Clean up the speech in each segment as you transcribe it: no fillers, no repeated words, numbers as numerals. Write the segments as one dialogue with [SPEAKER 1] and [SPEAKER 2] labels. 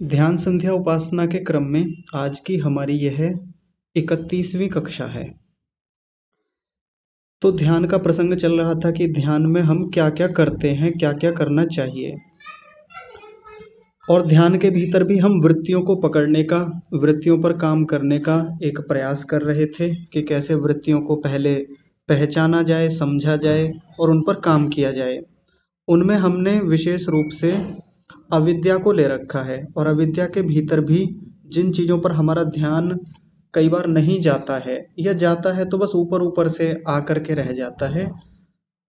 [SPEAKER 1] ध्यान संध्या उपासना के क्रम में आज की हमारी यह 31वीं कक्षा है। तो ध्यान का प्रसंग चल रहा था कि ध्यान में हम क्या क्या करते हैं, क्या क्या करना चाहिए, और ध्यान के भीतर भी हम वृत्तियों को पकड़ने का, वृत्तियों पर काम करने का एक प्रयास कर रहे थे कि कैसे वृत्तियों को पहले पहचाना जाए, समझा जाए और उन पर काम किया जाए। उनमें हमने विशेष रूप से अविद्या को ले रखा है, और अविद्या के भीतर भी जिन चीज़ों पर हमारा ध्यान कई बार नहीं जाता है या जाता है तो बस ऊपर ऊपर से आकर के रह जाता है,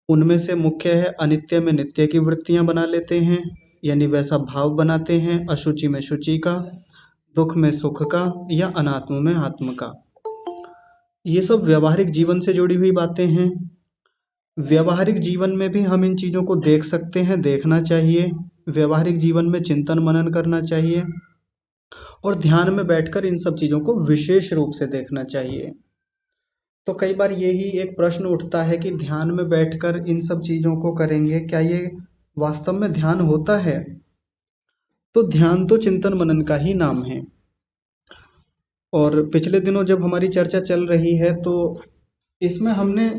[SPEAKER 1] उनमें से मुख्य है अनित्य में नित्य की वृत्तियां बना लेते हैं, यानी वैसा भाव बनाते हैं, अशुचि में शुचि का, दुख में सुख का या अनात्म में आत्म का। ये सब व्यवहारिक जीवन से जुड़ी हुई बातें हैं। व्यवहारिक जीवन में भी हम इन चीज़ों को देख सकते हैं, देखना चाहिए। व्यवहारिक जीवन में चिंतन मनन करना चाहिए और ध्यान में बैठकर इन सब चीज़ों को विशेष रूप से देखना चाहिए। तो कई बार यही एक प्रश्न उठता है कि ध्यान में बैठकर इन सब चीज़ों को करेंगे, क्या ये वास्तव में ध्यान होता है? तो ध्यान तो चिंतन मनन का ही नाम है। और पिछले दिनों जब हमारी चर्चा चल रही है तो इसमें हमने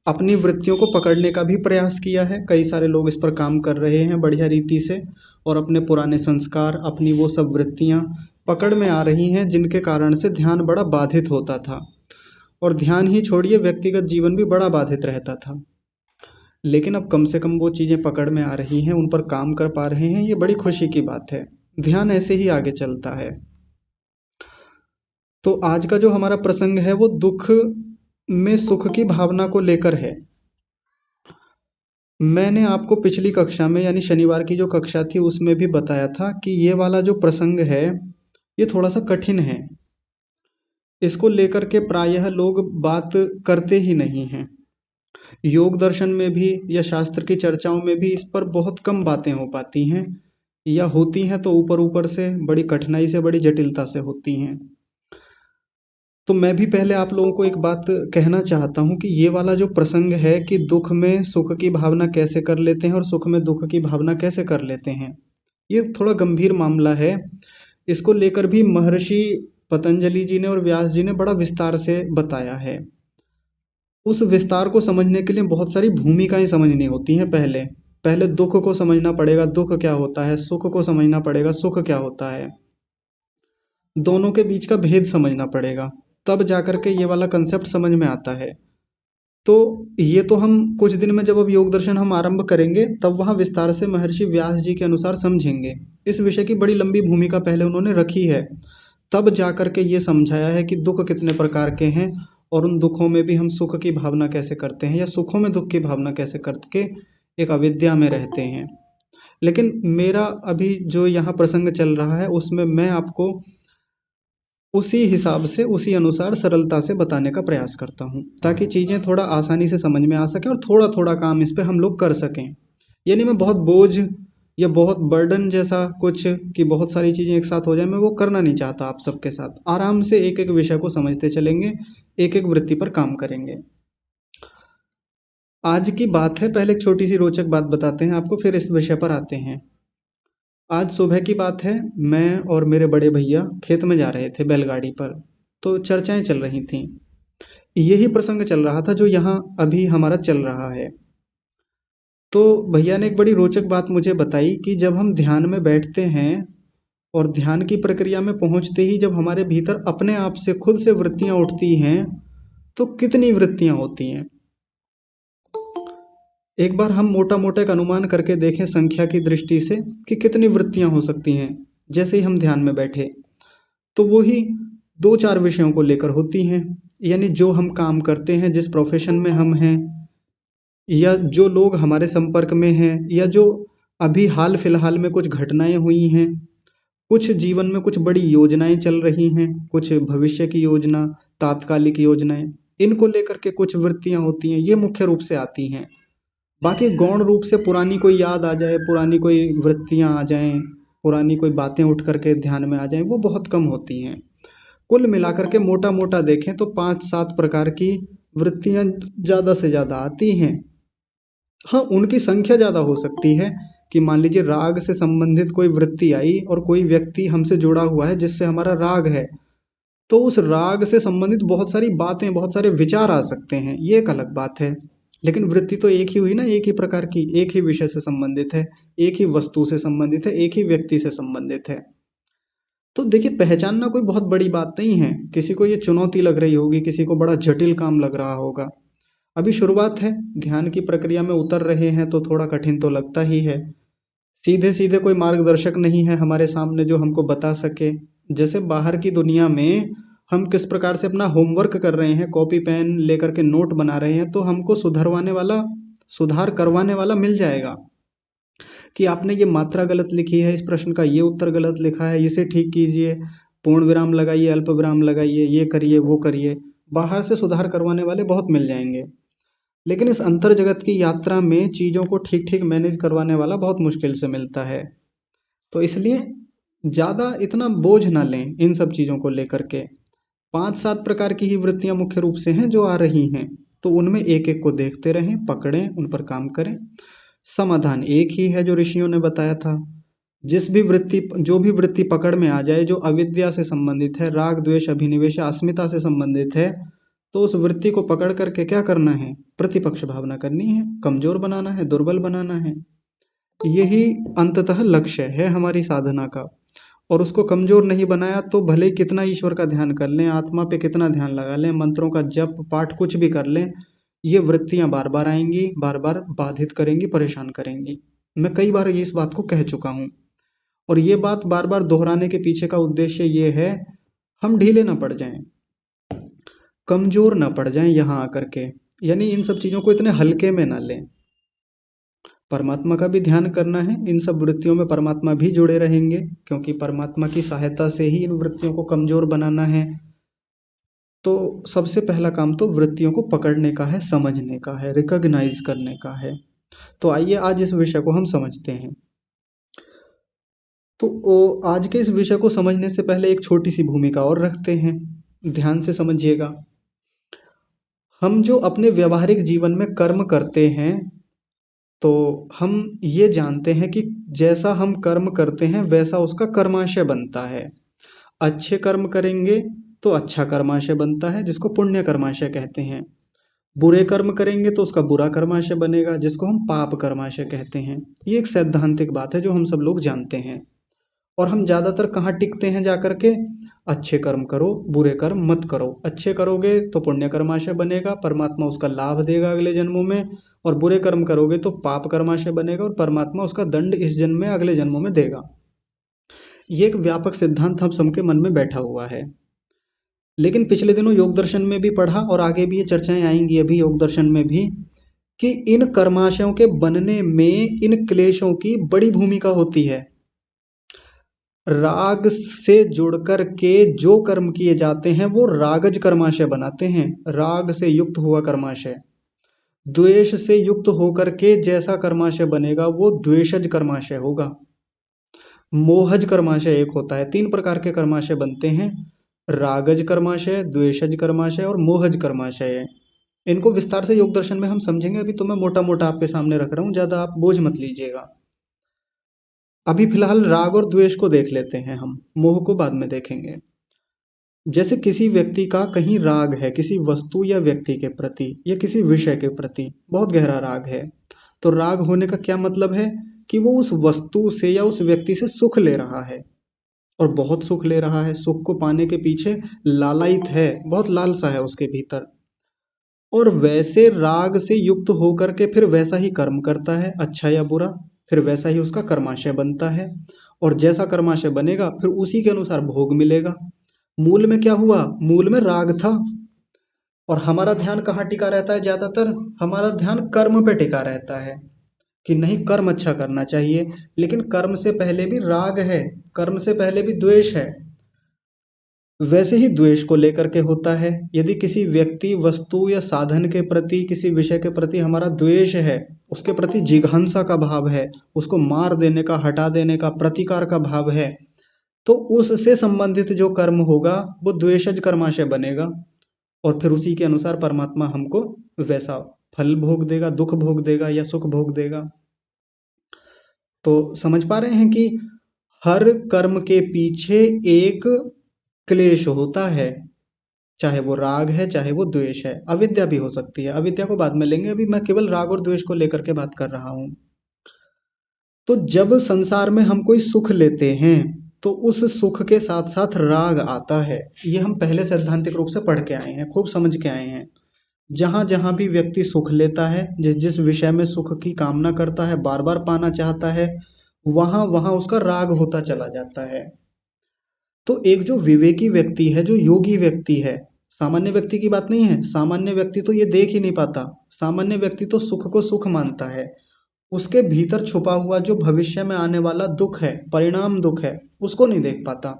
[SPEAKER 1] अपनी वृत्तियों को पकड़ने का भी प्रयास किया है। कई सारे लोग इस पर काम कर रहे हैं बढ़िया रीति से, और अपने पुराने संस्कार, अपनी वो सब वृत्तियां पकड़ में आ रही हैं जिनके कारण से ध्यान बड़ा बाधित होता था, और ध्यान ही छोड़िए व्यक्तिगत जीवन भी बड़ा बाधित रहता था। लेकिन अब कम से कम वो चीज़ें पकड़ में आ रही हैं, उन पर काम कर पा रहे हैं, ये बड़ी खुशी की बात है। ध्यान ऐसे ही आगे चलता है। तो आज का जो हमारा प्रसंग है वो दुख में सुख की भावना को लेकर है। मैंने आपको पिछली कक्षा में, यानी शनिवार की जो कक्षा थी, उसमें भी बताया था कि ये वाला जो प्रसंग है ये थोड़ा सा कठिन है। इसको लेकर के प्रायः लोग बात करते ही नहीं हैं। योग दर्शन में भी या शास्त्र की चर्चाओं में भी इस पर बहुत कम बातें हो पाती हैं, या होती हैं तो ऊपर ऊपर से, बड़ी कठिनाई से, बड़ी जटिलता से होती हैं। तो मैं भी पहले आप लोगों को एक बात कहना चाहता हूँ कि ये वाला जो प्रसंग है कि दुख में सुख की भावना कैसे कर लेते हैं और सुख में दुख की भावना कैसे कर लेते हैं, ये थोड़ा गंभीर मामला है। इसको लेकर भी महर्षि पतंजलि जी ने और व्यास जी ने बड़ा विस्तार से बताया है। उस विस्तार को समझने के लिए बहुत सारी भूमिकाएं समझनी होती हैं। पहले पहले दुख को समझना पड़ेगा, दुख क्या होता है, सुख को समझना पड़ेगा, सुख क्या होता है, दोनों के बीच का भेद समझना पड़ेगा, तब जाकर के ये वाला कंसेप्ट समझ में आता है। तो ये तो हम कुछ दिन में, जब अब योग दर्शन हम आरंभ करेंगे, तब वहाँ विस्तार से महर्षि व्यास जी के अनुसार समझेंगे। इस विषय की बड़ी लंबी भूमिका पहले उन्होंने रखी है, तब जाकर के ये समझाया है कि दुख कितने प्रकार के हैं, और उन दुखों में भी हम सुख की भावना कैसे करते हैं, या सुखों में दुख की भावना कैसे करके एक अविद्या में रहते हैं। लेकिन मेरा अभी जो यहाँ प्रसंग चल रहा है उसमें मैं आपको उसी हिसाब से, उसी अनुसार सरलता से बताने का प्रयास करता हूँ, ताकि चीज़ें थोड़ा आसानी से समझ में आ सके और थोड़ा थोड़ा काम इस पे हम लोग कर सकें। यानी मैं बहुत बोझ या बहुत बर्डन जैसा कुछ कि बहुत सारी चीज़ें एक साथ हो जाए, मैं वो करना नहीं चाहता। आप सबके साथ आराम से एक एक विषय को समझते चलेंगे, एक एक वृत्ति पर काम करेंगे। आज की बात है, पहले एक छोटी सी रोचक बात बताते हैं आपको, फिर इस विषय पर आते हैं। आज सुबह की बात है, मैं और मेरे बड़े भैया खेत में जा रहे थे बैलगाड़ी पर, तो चर्चाएं चल रही थीं। यही प्रसंग चल रहा था जो यहाँ अभी हमारा चल रहा है। तो भैया ने एक बड़ी रोचक बात मुझे बताई कि जब हम ध्यान में बैठते हैं और ध्यान की प्रक्रिया में पहुंचते ही जब हमारे भीतर अपने आप से खुद से वृत्तियां उठती हैं, तो कितनी वृत्तियां होती हैं। एक बार हम मोटा मोटा एक अनुमान करके देखें संख्या की दृष्टि से कि कितनी वृत्तियां हो सकती हैं जैसे ही हम ध्यान में बैठे, तो वो ही दो चार विषयों को लेकर होती हैं। यानी जो हम काम करते हैं, जिस प्रोफेशन में हम हैं, या जो लोग हमारे संपर्क में हैं, या जो अभी हाल फिलहाल में कुछ घटनाएं हुई हैं, कुछ जीवन में कुछ बड़ी योजनाएं चल रही हैं, कुछ भविष्य की योजना, तात्कालिक योजनाएं, इनको लेकर के कुछ वृत्तियां होती हैं, ये मुख्य रूप से आती हैं। बाकी गौण रूप से पुरानी कोई याद आ जाए, पुरानी कोई वृत्तियां आ जाएं, पुरानी कोई बातें उठ करके ध्यान में आ जाएं, वो बहुत कम होती हैं। कुल मिलाकर के मोटा मोटा देखें तो 5-7 प्रकार की वृत्तियां ज़्यादा से ज़्यादा आती हैं। हाँ, उनकी संख्या ज़्यादा हो सकती है कि मान लीजिए राग से संबंधित कोई वृत्ति आई और कोई व्यक्ति हमसे जुड़ा हुआ है जिससे हमारा राग है, तो उस राग से संबंधित बहुत सारी बातें, बहुत सारे विचार आ सकते हैं, ये एक अलग बात है। लेकिन वृत्ति तो एक ही हुई ना, एक ही प्रकार की, एक ही विषय से संबंधित है, एक ही वस्तु से संबंधित है, एक ही व्यक्ति से संबंधित है। तो देखिए, पहचानना कोई बहुत बड़ी बात नहीं है। किसी को ये चुनौती लग रही होगी, किसी को बड़ा जटिल काम लग रहा होगा। अभी शुरुआत है, ध्यान की प्रक्रिया में उतर रहे हैं, तो थोड़ा कठिन तो लगता ही है। सीधे सीधे कोई मार्गदर्शक नहीं है हमारे सामने जो हमको बता सके। जैसे बाहर की दुनिया में हम किस प्रकार से अपना होमवर्क कर रहे हैं, कॉपी पेन लेकर के नोट बना रहे हैं, तो हमको सुधरवाने वाला, सुधार करवाने वाला मिल जाएगा कि आपने ये मात्रा गलत लिखी है, इस प्रश्न का ये उत्तर गलत लिखा है, इसे ठीक कीजिए, पूर्ण विराम लगाइए, अल्प विराम लगाइए, ये करिए, वो करिए। बाहर से सुधार करवाने वाले बहुत मिल जाएंगे। लेकिन इस अंतर जगत की यात्रा में चीज़ों को ठीक ठीक मैनेज करवाने वाला बहुत मुश्किल से मिलता है। तो इसलिए ज़्यादा इतना बोझ ना लें इन सब चीज़ों को लेकर के। 5-7 प्रकार की ही वृत्तियां मुख्य रूप से हैं जो आ रही हैं, तो उनमें एक एक को देखते रहें, पकड़ें, उन पर काम करें। समाधान एक ही है जो ऋषियों ने बताया था। जो भी वृत्ति पकड़ में आ जाए, जो अविद्या से संबंधित है, राग द्वेष अभिनिवेश अस्मिता से संबंधित है, तो उस वृत्ति को पकड़ करके क्या करना है? प्रतिपक्ष भावना करनी है, कमजोर बनाना है, दुर्बल बनाना है। यही अंततः लक्ष्य है हमारी साधना का। और उसको कमजोर नहीं बनाया तो भले ही कितना ईश्वर का ध्यान कर लें, आत्मा पे कितना ध्यान लगा लें, मंत्रों का जप पाठ कुछ भी कर लें, ये वृत्तियां बार बार आएंगी, बार बार बाधित करेंगी, परेशान करेंगी। मैं कई बार ये इस बात को कह चुका हूँ। और ये बात बार बार दोहराने के पीछे का उद्देश्य ये है, हम ढीले ना पड़ जाएं, कमजोर ना पड़ जाएं यहाँ आकर के। यानी इन सब चीजों को इतने हल्के में ना लें। परमात्मा का भी ध्यान करना है, इन सब वृत्तियों में परमात्मा भी जुड़े रहेंगे, क्योंकि परमात्मा की सहायता से ही इन वृत्तियों को कमजोर बनाना है। तो सबसे पहला काम तो वृत्तियों को पकड़ने का है, समझने का है, रिकॉग्नाइज करने का है। तो आइए आज इस विषय को हम समझते हैं। तो आज के इस विषय को समझने से पहले एक छोटी सी भूमिका और रखते हैं, ध्यान से समझिएगा। हम जो अपने व्यवहारिक जीवन में कर्म करते हैं, तो हम ये जानते हैं कि जैसा हम कर्म करते हैं वैसा उसका कर्माशय बनता है। अच्छे कर्म करेंगे तो अच्छा कर्माशय बनता है, जिसको पुण्य कर्माशय कहते हैं। बुरे कर्म करेंगे तो उसका बुरा कर्माशय बनेगा, जिसको हम पाप कर्माशय कहते हैं। ये एक सैद्धांतिक बात है जो हम सब लोग जानते हैं। और हम ज्यादातर कहाँ टिकते हैं जाकर के? अच्छे कर्म करो, बुरे कर्म मत करो। अच्छे करोगे तो पुण्य कर्माशय बनेगा, परमात्मा उसका लाभ देगा अगले जन्मों में। और बुरे कर्म करोगे तो पाप कर्माशय बनेगा और परमात्मा उसका दंड इस जन्म में, अगले जन्मों में देगा। ये एक व्यापक सिद्धांत हम सबके मन में बैठा हुआ है। लेकिन पिछले दिनों योग दर्शन में भी पढ़ा, और आगे भी ये चर्चाएं आएंगी अभी योग दर्शन में भी, कि इन कर्माशयों के बनने में इन क्लेशों की बड़ी भूमिका होती है। राग से जुड़कर के जो कर्म किए जाते हैं वो रागज कर्माशय बनाते हैं, राग से युक्त हुआ कर्माशय। द्वेष से युक्त होकर के जैसा कर्माशय बनेगा वो द्वेषज कर्माशय होगा। मोहज कर्माशय एक होता है। 3 प्रकार के कर्माशय बनते हैं, रागज कर्माशय, द्वेषज कर्माशय और मोहज कर्माशय। इनको विस्तार से योग दर्शन में हम समझेंगे, अभी तो मैं मोटा मोटा आपके सामने रख रहा हूँ, ज्यादा आप बोझ मत लीजिएगा। अभी फिलहाल राग और द्वेष को देख लेते हैं, हम मोह को बाद में देखेंगे। जैसे किसी व्यक्ति का कहीं राग है, किसी वस्तु या व्यक्ति के प्रति या किसी विषय के प्रति बहुत गहरा राग है, तो राग होने का क्या मतलब है? कि वो उस वस्तु से या उस व्यक्ति से सुख ले रहा है, और बहुत सुख ले रहा है, सुख को पाने के पीछे लालायित है, बहुत लालसा है उसके भीतर। और वैसे राग से युक्त होकर के फिर वैसा ही कर्म करता है, अच्छा या बुरा, फिर वैसा ही उसका कर्माशय बनता है। और जैसा कर्माशय बनेगा फिर उसी के अनुसार भोग मिलेगा। मूल में क्या हुआ? मूल में राग था। और हमारा ध्यान कहाँ टिका रहता है? ज्यादातर हमारा ध्यान कर्म पे टिका रहता है कि नहीं, कर्म अच्छा करना चाहिए। लेकिन कर्म से पहले भी राग है, कर्म से पहले भी द्वेष है। वैसे ही द्वेष को लेकर के होता है। यदि किसी व्यक्ति, वस्तु या साधन के प्रति, किसी विषय के प्रति हमारा द्वेष है, उसके प्रति जिघांसा का भाव है, उसको मार देने का, हटा देने का, प्रतिकार का भाव है, तो उससे संबंधित जो कर्म होगा वो द्वेषज कर्माशय बनेगा। और फिर उसी के अनुसार परमात्मा हमको वैसा फल भोग देगा, दुख भोग देगा या सुख भोग देगा। तो समझ पा रहे हैं कि हर कर्म के पीछे एक क्लेश होता है, चाहे वो राग है चाहे वो द्वेष है, अविद्या भी हो सकती है, अविद्या को बाद में लेंगे, अभी मैं केवल राग और द्वेष को लेकर के बात कर रहा हूं। तो जब संसार में हम कोई सुख लेते हैं तो उस सुख के साथ साथ राग आता है। ये हम पहले सैद्धांतिक रूप से पढ़ के आए हैं, खूब समझ के आए हैं। जहां जहां भी व्यक्ति सुख लेता है, जिस जिस विषय में सुख की कामना करता है, बार बार पाना चाहता है, वहां वहां उसका राग होता चला जाता है। तो एक जो विवेकी व्यक्ति है, जो योगी व्यक्ति है, सामान्य व्यक्ति की बात नहीं है, सामान्य व्यक्ति तो ये देख ही नहीं पाता। सामान्य व्यक्ति तो सुख को सुख मानता है, उसके भीतर छुपा हुआ जो भविष्य में आने वाला दुख है, परिणाम दुख है, उसको नहीं देख पाता।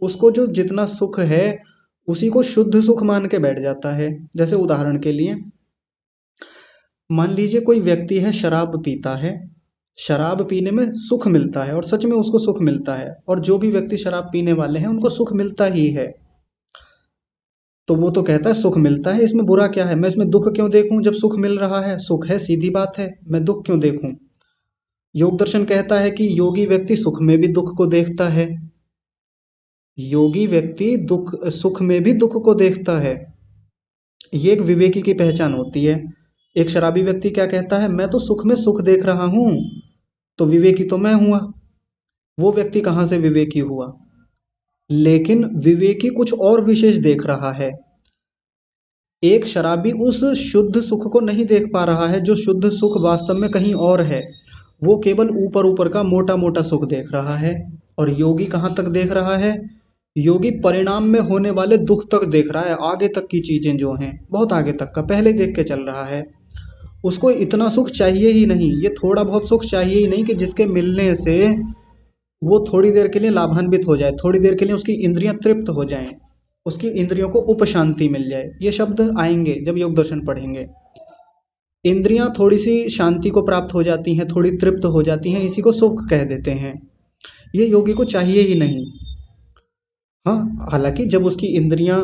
[SPEAKER 1] उसको जो जितना सुख है उसी को शुद्ध सुख मान के बैठ जाता है। जैसे उदाहरण के लिए मान लीजिए कोई व्यक्ति है, शराब पीता है, शराब पीने में सुख मिलता है और सच में उसको सुख मिलता है, और जो भी व्यक्ति शराब पीने वाले हैं उनको सुख मिलता ही है। तो वो तो कहता है सुख मिलता है, इसमें बुरा क्या है, मैं इसमें दुख क्यों देखूं जब सुख मिल रहा है, सुख है, सीधी बात है, मैं दुख क्यों देखूं। योग दर्शन कहता है कि योगी व्यक्ति सुख में भी दुख को देखता है, योगी व्यक्ति दुख सुख में भी दुख को देखता है। ये एक विवेकी की पहचान होती है। एक शराबी व्यक्ति क्या कहता है, मैं तो सुख में सुख देख रहा हूं, तो विवेकी तो मैं हुआ। वो व्यक्ति कहाँ से विवेकी हुआ, लेकिन विवेकी कुछ और विशेष देख रहा है। एक शराबी उस शुद्ध सुख को नहीं देख पा रहा है, जो शुद्ध सुख वास्तव में कहीं और है। वो केवल ऊपर ऊपर का मोटा मोटा सुख देख रहा है। और योगी कहाँ तक देख रहा है, योगी परिणाम में होने वाले दुख तक देख रहा है, आगे तक की चीजें जो हैं, बहुत आगे तक का पहले देख के चल रहा है। उसको इतना सुख चाहिए ही नहीं, ये थोड़ा बहुत सुख चाहिए ही नहीं कि जिसके मिलने से वो थोड़ी देर के लिए लाभान्वित हो जाए, थोड़ी देर के लिए उसकी इंद्रियां तृप्त हो जाएं, उसकी इंद्रियों को उपशांति मिल जाए। ये शब्द आएंगे जब योग दर्शन पढ़ेंगे। इंद्रियां थोड़ी सी शांति को प्राप्त हो जाती हैं, थोड़ी तृप्त हो जाती हैं, इसी को सुख कह देते हैं। ये योगी को चाहिए ही नहीं। हाँ, हालांकि जब उसकी इंद्रियां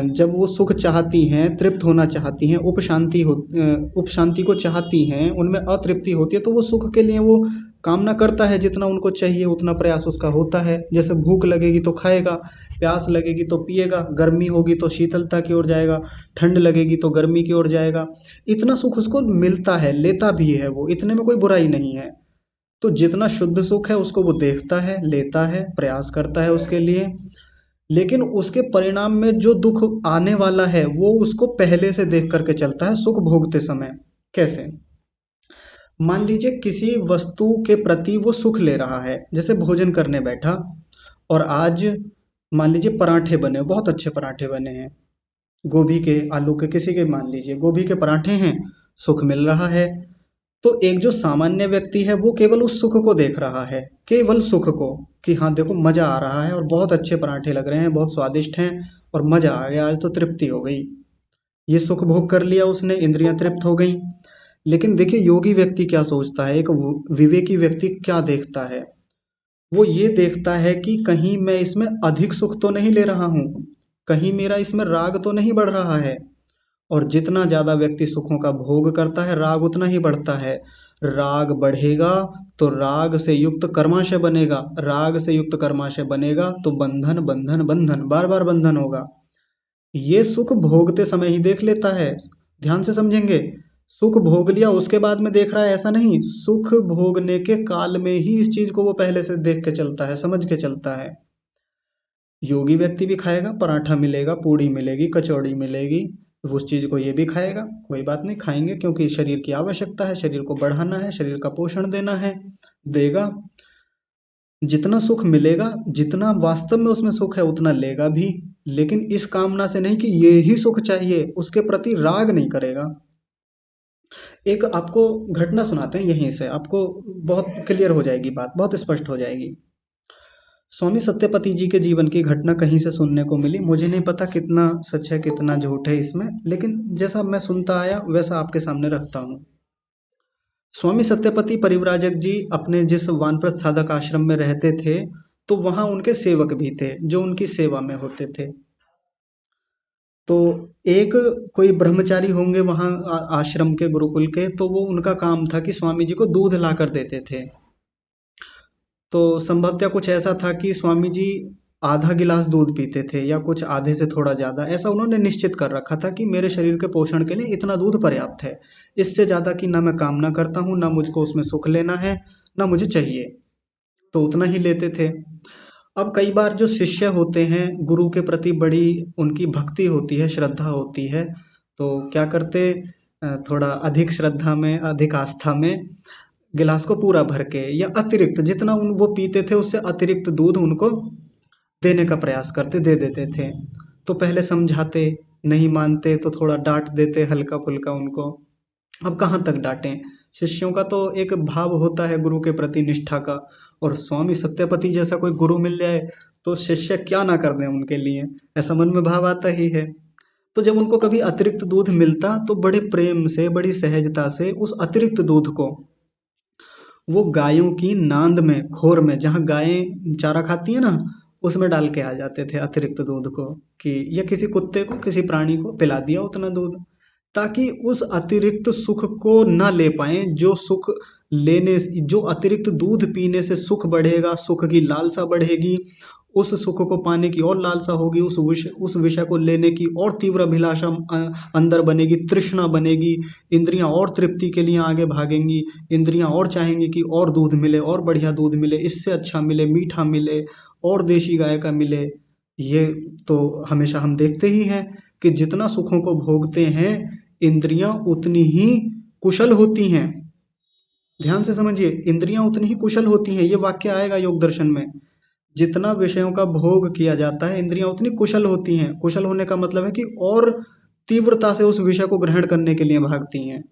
[SPEAKER 1] जब वो सुख चाहती हैं, तृप्त होना चाहती हैं, उपशांति को चाहती हैं, उनमें अतृप्ति होती है, तो वो सुख के लिए वो कामना करता है, जितना उनको चाहिए उतना प्रयास उसका होता है। जैसे भूख लगेगी तो खाएगा, प्यास लगेगी तो पिएगा, गर्मी होगी तो शीतलता की ओर जाएगा, ठंड लगेगी तो गर्मी की ओर जाएगा। इतना सुख उसको मिलता है, लेता भी है, वो इतने में कोई बुराई नहीं है। तो जितना शुद्ध सुख है उसको वो देखता है, लेता है, प्रयास करता है उसके लिए। लेकिन उसके परिणाम में जो दुख आने वाला है वो उसको पहले से देख करके चलता है सुख भोगते समय। कैसे, मान लीजिए किसी वस्तु के प्रति वो सुख ले रहा है, जैसे भोजन करने बैठा और आज मान लीजिए पराठे बने, बहुत अच्छे पराठे बने हैं, गोभी के, आलू के, किसी के, मान लीजिए गोभी के पराठे हैं, सुख मिल रहा है। तो एक जो सामान्य व्यक्ति है वो केवल उस सुख को देख रहा है, केवल सुख को, कि हाँ देखो मजा आ रहा है और बहुत अच्छे पराठे लग रहे हैं, बहुत स्वादिष्ट हैं और मजा आ गया, आज तो तृप्ति हो गई। ये सुख भोग कर लिया उसने, इंद्रियां तृप्त हो गई। लेकिन देखिए योगी व्यक्ति क्या सोचता है, एक विवेकी व्यक्ति क्या देखता है, वो ये देखता है कि कहीं मैं इसमें अधिक सुख तो नहीं ले रहा हूँ, कहीं मेरा इसमें राग तो नहीं बढ़ रहा है। और जितना ज्यादा व्यक्ति सुखों का भोग करता है, राग उतना ही बढ़ता है। राग बढ़ेगा तो राग से युक्त कर्माशय बनेगा, राग से युक्त कर्माशय बनेगा तो बंधन बंधन बंधन, बार बार बंधन होगा। ये सुख भोगते समय ही देख लेता है, ध्यान से समझेंगे। सुख भोग लिया उसके बाद में देख रहा है, ऐसा नहीं, सुख भोगने के काल में ही इस चीज को वो पहले से देख के चलता है, समझ के चलता है। योगी व्यक्ति भी खाएगा, पराठा मिलेगा, पूड़ी मिलेगी, कचौड़ी मिलेगी, वो उस चीज को ये भी खाएगा, कोई बात नहीं, खाएंगे क्योंकि शरीर की आवश्यकता है, शरीर को बढ़ाना है, शरीर का पोषण देना है, देगा। जितना सुख मिलेगा, जितना वास्तव में उसमें सुख है उतना लेगा भी, लेकिन इस कामना से नहीं कि ये ही सुख चाहिए, उसके प्रति राग नहीं करेगा। एक आपको घटना सुनाते हैं, यहीं से आपको बहुत क्लियर हो जाएगी बात, बहुत स्पष्ट हो जाएगी। स्वामी सत्यपति जी के जीवन की घटना कहीं से सुनने को मिली, मुझे नहीं पता कितना सच है कितना झूठ है इसमें, लेकिन जैसा मैं सुनता आया वैसा आपके सामने रखता हूँ। स्वामी सत्यपति परिव्राजक जी अपने जिस वानप्रस्थ साधक आश्रम में रहते थे, तो वहां उनके सेवक भी थे जो उनकी सेवा में होते थे। तो एक कोई ब्रह्मचारी होंगे वहां आश्रम के, गुरुकुल के, तो वो उनका काम था कि स्वामी जी को दूध ला कर देते थे। तो संभवतः कुछ ऐसा था कि स्वामी जी आधा गिलास दूध पीते थे या कुछ आधे से थोड़ा ज़्यादा, ऐसा उन्होंने निश्चित कर रखा था कि मेरे शरीर के पोषण के लिए इतना दूध पर्याप्त है। इससे ज़्यादा की ना मैं कामना करता हूँ, ना मुझको उसमें सुख लेना है, ना मुझे चाहिए। तो उतना ही लेते थे। अब कई बार जो शिष्य होते हैं, गुरु के प्रति बड़ी उनकी भक्ति होती है, श्रद्धा होती है, तो क्या करते, थोड़ा अधिक श्रद्धा में, अधिक आस्था में गिलास को पूरा भर के या अतिरिक्त जितना उन वो पीते थे उससे अतिरिक्त दूध उनको देने का प्रयास करते, दे देते थे। तो पहले समझाते, नहीं मानते तो थोड़ा डांट देते हल्का फुल्का उनको। अब कहाँ तक डांटें, शिष्यों का तो एक भाव होता है गुरु के प्रति निष्ठा का, और स्वामी सत्यपति जैसा कोई गुरु मिल जाए तो शिष्य क्या ना कर दें उनके लिए, ऐसा मन में भाव आता ही है। तो जब उनको कभी अतिरिक्त दूध मिलता तो बड़े प्रेम से, बड़ी सहजता से उस अतिरिक्त दूध को वो गायों की नांद में, खोर में, जहाँ गायें चारा खाती है ना, उसमें डाल के आ जाते थे अतिरिक्त दूध को, कि या किसी कुत्ते को, किसी प्राणी को पिला दिया उतना दूध, ताकि उस अतिरिक्त सुख को ना ले पाए, जो सुख लेने, जो अतिरिक्त दूध पीने से सुख बढ़ेगा, सुख की लालसा बढ़ेगी, उस सुख को पाने की और लालसा होगी, उस विषय को लेने की और तीव्र अभिलाषा अंदर बनेगी, तृष्णा बनेगी, इंद्रियां और तृप्ति के लिए आगे भागेंगी, इंद्रियां और चाहेंगी कि और दूध मिले, और बढ़िया दूध मिले, इससे अच्छा मिले, मीठा मिले, और देशी गाय का मिले। ये तो हमेशा हम देखते ही हैं कि जितना सुखों को भोगते हैं, इंद्रियां उतनी ही कुशल होती हैं। ध्यान से समझिए, इंद्रियां उतनी ही कुशल होती हैं, ये वाक्य आएगा योग दर्शन में। जितना विषयों का भोग किया जाता है, इंद्रियां उतनी कुशल होती हैं। कुशल होने का मतलब है कि और तीव्रता से उस विषय को ग्रहण करने के लिए भागती हैं।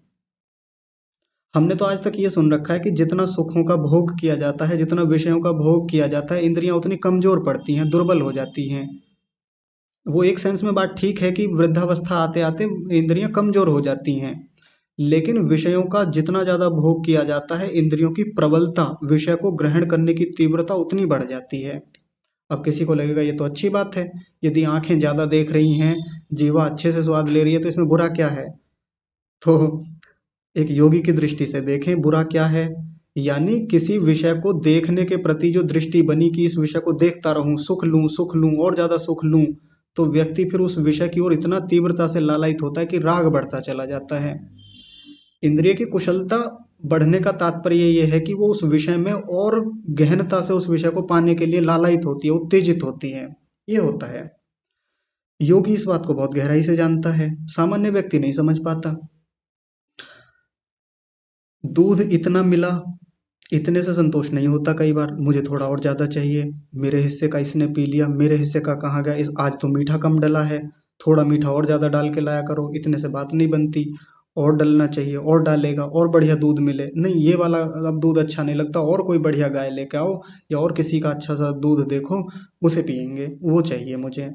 [SPEAKER 1] हमने तो आज तक ये सुन रखा है कि जितना सुखों का भोग किया जाता है, जितना विषयों का भोग किया जाता है, इंद्रियां उतनी कमजोर पड़ती हैं, दुर्बल हो जाती हैं। वो एक सेंस में बात ठीक है कि वृद्धावस्था आते आते इंद्रियां कमजोर हो जाती हैं, लेकिन विषयों का जितना ज्यादा भोग किया जाता है, इंद्रियों की प्रबलता, विषय को ग्रहण करने की तीव्रता उतनी बढ़ जाती है। अब किसी को लगेगा ये तो अच्छी बात है, यदि आंखें ज्यादा देख रही हैं, जीवा अच्छे से स्वाद ले रही है, तो इसमें बुरा क्या है। तो एक योगी की दृष्टि से देखें, बुरा क्या है, यानी किसी विषय को देखने के प्रति जो दृष्टि बनी कि इस विषय को देखता रहूं, सुख लूं और ज्यादा सुख लूं, तो व्यक्ति फिर उस विषय की ओर इतना तीव्रता से लालायित होता है कि राग बढ़ता चला जाता है। इंद्रिय की कुशलता बढ़ने का तात्पर्य ये है कि वो उस विषय में और गहनता से उस विषय को पाने के लिए लालायित होती है, उत्तेजित होती है। ये होता है। योगी इस बात को बहुत गहराई से जानता है, सामान्य व्यक्ति नहीं समझ पाता। दूध इतना मिला, इतने से संतोष नहीं होता, कई बार मुझे थोड़ा और ज्यादा चाहिए, मेरे हिस्से का इसने पी लिया, मेरे हिस्से का कहाँ गया, इस आज तो मीठा कम डला है, थोड़ा मीठा और ज्यादा डाल के लाया करो, इतने से बात नहीं बनती, और डलना चाहिए, और डालेगा, और बढ़िया दूध मिले, नहीं ये वाला अब दूध अच्छा नहीं लगता, और कोई बढ़िया गाय लेके आओ, या और किसी का अच्छा सा दूध देखो, उसे पियेंगे, वो चाहिए मुझे।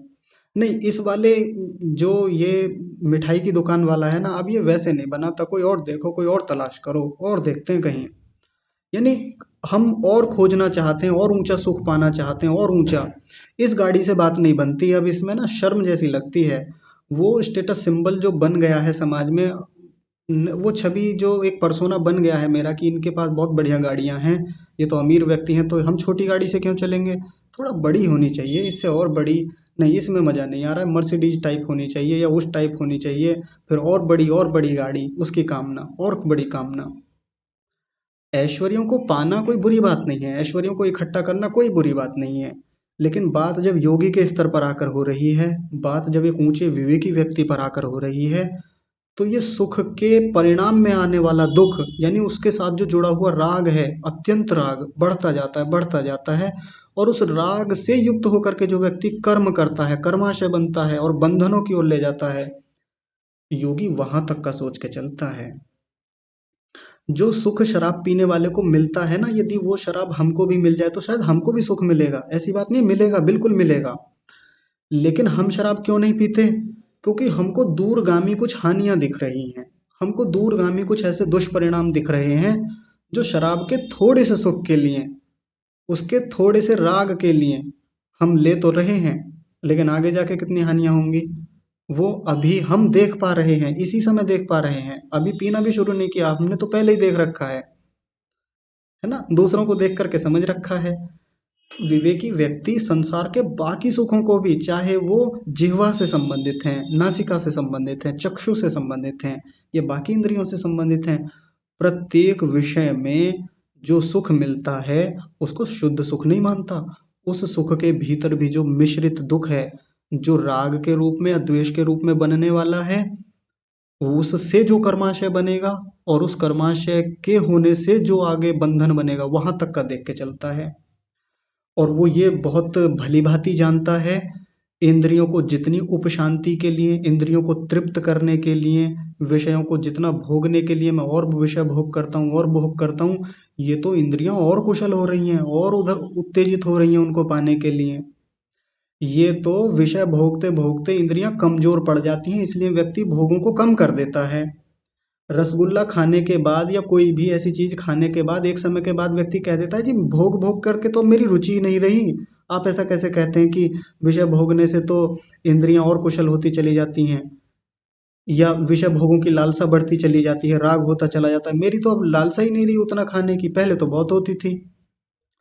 [SPEAKER 1] नहीं इस वाले, जो ये मिठाई की दुकान वाला है ना, अब ये वैसे नहीं बनाता, कोई और देखो, कोई और तलाश करो, और देखते हैं कहीं। यानी हम और खोजना चाहते हैं, और ऊंचा सुख पाना चाहते हैं, और ऊंचा। इस गाड़ी से बात नहीं बनती। अब इसमें ना शर्म जैसी लगती है। वो स्टेटस सिंबल जो बन गया है समाज में, वो छवि जो एक परसोना बन गया है मेरा, कि इनके पास बहुत बढ़िया गाड़ियां हैं, ये तो अमीर व्यक्ति हैं, तो हम छोटी गाड़ी से क्यों चलेंगे, थोड़ा बड़ी होनी चाहिए, इससे और बड़ी। नहीं इसमें मजा नहीं आ रहा है, मर्सिडीज टाइप होनी चाहिए, या उस टाइप होनी चाहिए, फिर और बड़ी गाड़ी, उसकी कामना, और बड़ी कामना। ऐश्वर्यों को पाना कोई बुरी बात नहीं है, ऐश्वर्यों को इकट्ठा करना कोई बुरी बात नहीं है, लेकिन बात जब योगी के स्तर पर आकर हो रही है, बात जब एक ऊंचे विवेकी व्यक्ति पर आकर हो रही है, तो ये सुख के परिणाम में आने वाला दुख, यानी उसके साथ जो जुड़ा हुआ राग है, अत्यंत राग बढ़ता जाता है, बढ़ता जाता है, और उस राग से युक्त होकर के जो व्यक्ति कर्म करता है, कर्माशय बनता है और बंधनों की ओर ले जाता है, योगी वहां तक का सोच के चलता है। जो सुख शराब पीने वाले को मिलता है ना, यदि वो शराब हमको भी मिल जाए तो शायद हमको भी सुख मिलेगा, ऐसी बात नहीं, मिलेगा, बिल्कुल मिलेगा। लेकिन हम शराब क्यों नहीं पीते, क्योंकि हमको दूरगामी कुछ हानियां दिख रही हैं, हमको दूरगामी कुछ ऐसे दुष्परिणाम दिख रहे हैं, जो शराब के थोड़े से सुख के लिए, उसके थोड़े से राग के लिए हम ले तो रहे हैं, लेकिन आगे जाके कितनी हानियां होंगी, वो अभी हम देख पा रहे हैं, इसी समय देख पा रहे हैं, अभी पीना भी शुरू नहीं किया, हमने तो पहले ही देख रखा है। है ना, दूसरों को देख करके समझ रखा है। विवेकी व्यक्ति संसार के बाकी सुखों को भी, चाहे वो जिह्वा से संबंधित हैं, नासिका से संबंधित हैं, चक्षु से संबंधित हैं, ये बाकी इंद्रियों से संबंधित हैं, प्रत्येक विषय में जो सुख मिलता है उसको शुद्ध सुख नहीं मानता। उस सुख के भीतर भी जो मिश्रित दुख है, जो राग के रूप में या द्वेष के रूप में बनने वाला है, उससे जो कर्माशय बनेगा और उस कर्माशय के होने से जो आगे बंधन बनेगा, वहां तक का देख के चलता है। और वो ये बहुत भली भांति जानता है, इंद्रियों को जितनी उपशांति के लिए, इंद्रियों को तृप्त करने के लिए, विषयों को जितना भोगने के लिए मैं और विषय भोग करता हूँ और भोग करता हूँ, ये तो इंद्रियां और कुशल हो रही हैं और उधर उत्तेजित हो रही हैं उनको पाने के लिए। ये तो विषय भोगते भोगते इंद्रियां कमजोर पड़ जाती हैं, इसलिए व्यक्ति भोगों को कम कर देता है। रसगुल्ला खाने के बाद या कोई भी ऐसी चीज खाने के बाद एक समय के बाद व्यक्ति कह देता है जी भोग भोग करके तो मेरी रुचि ही नहीं रही। आप ऐसा कैसे कहते हैं कि विषय भोगने से तो इंद्रियां और कुशल होती चली जाती हैं, या विषय भोगों की लालसा बढ़ती चली जाती है, राग होता चला जाता है। मेरी तो अब लालसा ही नहीं रही उतना खाने की, पहले तो बहुत होती थी।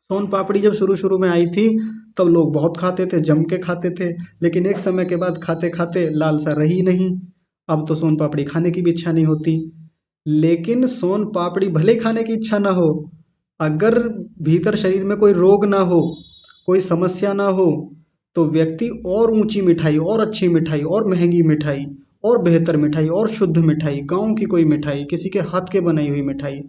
[SPEAKER 1] सोन पापड़ी जब शुरू शुरू में आई थी तब लोग बहुत खाते थे, जम के खाते थे, लेकिन एक समय के बाद खाते खाते लालसा रही नहीं। अब तो सोन पापड़ी खाने की भी इच्छा नहीं होती। लेकिन सोन पापड़ी भले ही खाने की इच्छा ना हो, अगर भीतर शरीर में कोई रोग ना हो, कोई समस्या ना हो, तो व्यक्ति और ऊंची मिठाई और अच्छी मिठाई और महंगी मिठाई और बेहतर मिठाई और शुद्ध मिठाई, गांव की कोई मिठाई, किसी के हाथ के बनाई हुई मिठाई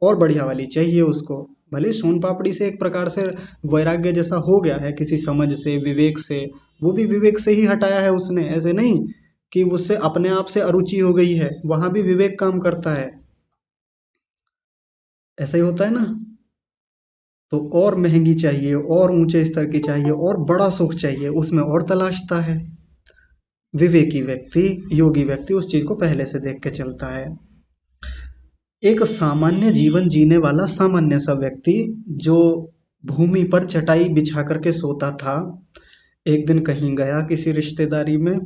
[SPEAKER 1] और बढ़िया वाली चाहिए उसको। भले सोन पापड़ी से एक प्रकार से वैराग्य जैसा हो गया है, किसी समझ से, विवेक से, वो भी विवेक से ही हटाया है उसने, ऐसे नहीं कि उससे अपने आप से अरुचि हो गई है, वहां भी विवेक काम करता है। ऐसा ही होता है ना। तो और महंगी चाहिए और ऊंचे स्तर की चाहिए और बड़ा सुख चाहिए, उसमें और तलाशता है। विवेकी व्यक्ति, योगी व्यक्ति उस चीज को पहले से देख के चलता है। एक सामान्य जीवन जीने वाला सामान्य सा व्यक्ति जो भूमि पर चटाई बिछा करके सोता था, एक दिन कहीं गया किसी रिश्तेदारी में,